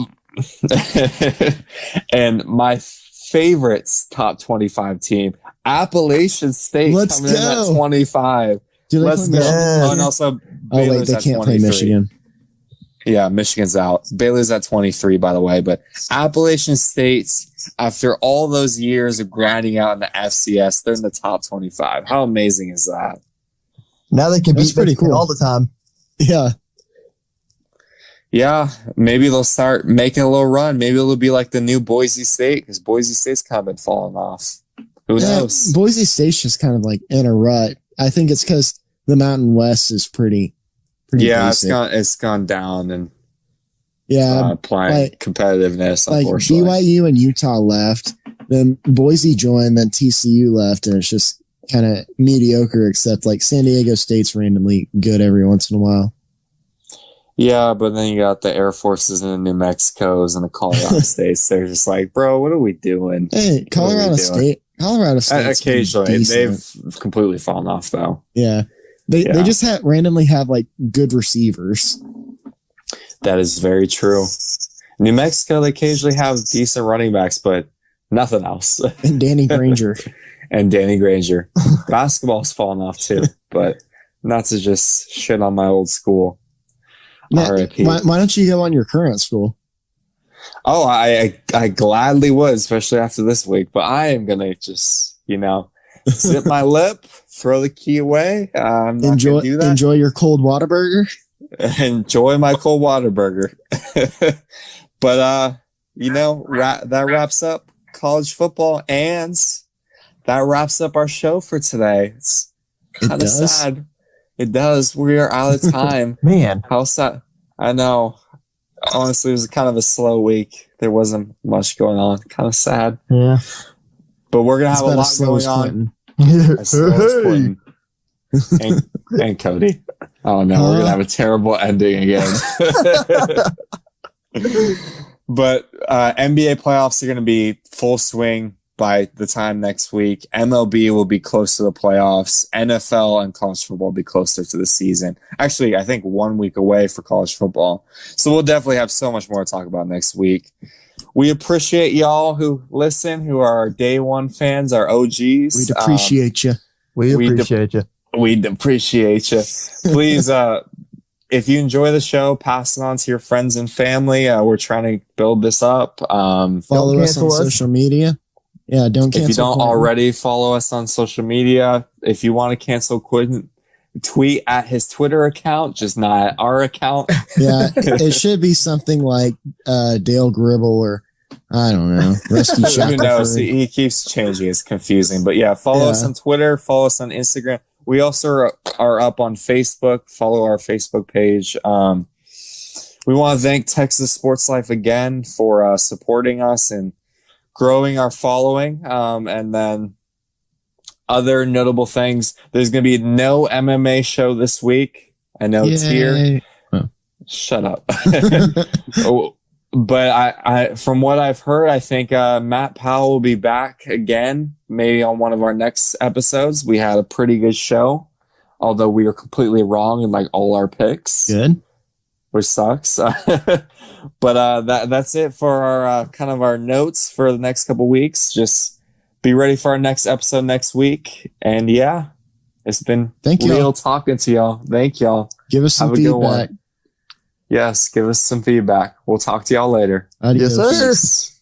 Speaker 2: And my favorite top 25 team, Appalachian State,
Speaker 3: Let's
Speaker 2: coming in
Speaker 3: go.
Speaker 2: at 25.
Speaker 3: Do they
Speaker 2: Let's
Speaker 3: play
Speaker 2: go.
Speaker 3: Michigan?
Speaker 2: Oh, and also
Speaker 3: Oh, wait,
Speaker 2: Baylor's
Speaker 3: they
Speaker 2: at
Speaker 3: can't play
Speaker 2: 23.
Speaker 3: Michigan.
Speaker 2: Yeah, Michigan's out. Baylor's at 23, by the way. But Appalachian State, after all those years of grinding out in the FCS, they're in the top 25. How amazing is that?
Speaker 1: Now they can
Speaker 3: That's
Speaker 1: beat
Speaker 3: pretty
Speaker 1: Michigan
Speaker 3: cool.
Speaker 1: all the time.
Speaker 3: Yeah.
Speaker 2: Yeah, maybe they'll start making a little run. Maybe it'll be like the new Boise State, because Boise State's kind of been falling off. Who knows?
Speaker 3: Boise State's just kind of like in a rut. I think it's because the Mountain West is pretty
Speaker 2: Yeah,
Speaker 3: basic.
Speaker 2: it's gone down and
Speaker 3: Um,
Speaker 2: applying
Speaker 3: like-
Speaker 2: competitiveness,
Speaker 3: like
Speaker 2: unfortunately.
Speaker 3: BYU and Utah left, then Boise joined, then TCU left, and it's just kind of mediocre, except like San Diego State's randomly good every once in a while.
Speaker 2: Yeah, but then you got the Air Forces and the New Mexicos and the Colorado States. They're just like, bro, what are we doing?
Speaker 3: Hey, Colorado State.
Speaker 2: Occasionally, they've completely fallen off, though.
Speaker 3: Yeah. They just randomly have like good receivers.
Speaker 2: That is very true. New Mexico, they occasionally have decent running backs, but nothing else.
Speaker 3: And Danny Granger.
Speaker 2: And Danny Granger. Basketball's fallen off too, but not to just shit on my old school.
Speaker 3: Now,
Speaker 2: R.I.P.
Speaker 3: why don't you go on your current school?
Speaker 2: Oh, I gladly would, especially after this week, but I am going to just, zip my lip, throw the key away. I'm not going to do that.
Speaker 3: Enjoy your cold water burger.
Speaker 2: Enjoy my cold water burger. But, that wraps up college football, and that wraps up our show for today. It's kind of sad. It does. We are out of time.
Speaker 1: Man.
Speaker 2: How sad. I know. Honestly, it was kind of a slow week. There wasn't much going on. Kind of sad.
Speaker 1: Yeah.
Speaker 2: But we're going to have a lot going on. As slow as Quentin. And Cody. Oh, no. We're going to have a terrible ending again. But NBA playoffs are going to be full swing by the time next week. MLB will be close to the playoffs. NFL and college football will be closer to the season. Actually, I think 1 week away for college football. So we'll definitely have so much more to talk about next week. We appreciate y'all who listen, who are our day one fans, our OGs.
Speaker 3: We'd appreciate you.
Speaker 1: We appreciate you.
Speaker 2: We'd appreciate you. Please if you enjoy the show, pass it on to your friends and family. We're trying to build this up.
Speaker 3: Follow us on social media. Yeah, don't cancel.
Speaker 2: If you don't
Speaker 3: Quentin.
Speaker 2: already follow us on social media, if you want to cancel Quentin, tweet at his Twitter account, just not at our account.
Speaker 3: Yeah, it should be something like Dale Gribble or I don't know, Rusty
Speaker 2: Who
Speaker 3: Shackelford.
Speaker 2: knows? He keeps changing. It's confusing. But yeah, follow us on Twitter. Follow us on Instagram. We also are up on Facebook. Follow our Facebook page. We want to thank Texas Sports Life again for supporting us and growing our following. And then other notable things. There's going to be no MMA show this week. I know it's here.
Speaker 3: Oh.
Speaker 2: Shut up. But I, from what I've heard, I think Matt Powell will be back again, maybe on one of our next episodes. We had a pretty good show, although we were completely wrong in like all our picks.
Speaker 3: Good.
Speaker 2: Which sucks. But that's it for our kind of our notes for the next couple weeks. Just be ready for our next episode next week. And yeah, it's been real talking to y'all. Thank y'all.
Speaker 3: Give us some feedback.
Speaker 2: Yes, give us some feedback. We'll talk to y'all later.
Speaker 3: Adios.
Speaker 1: Yes, sir.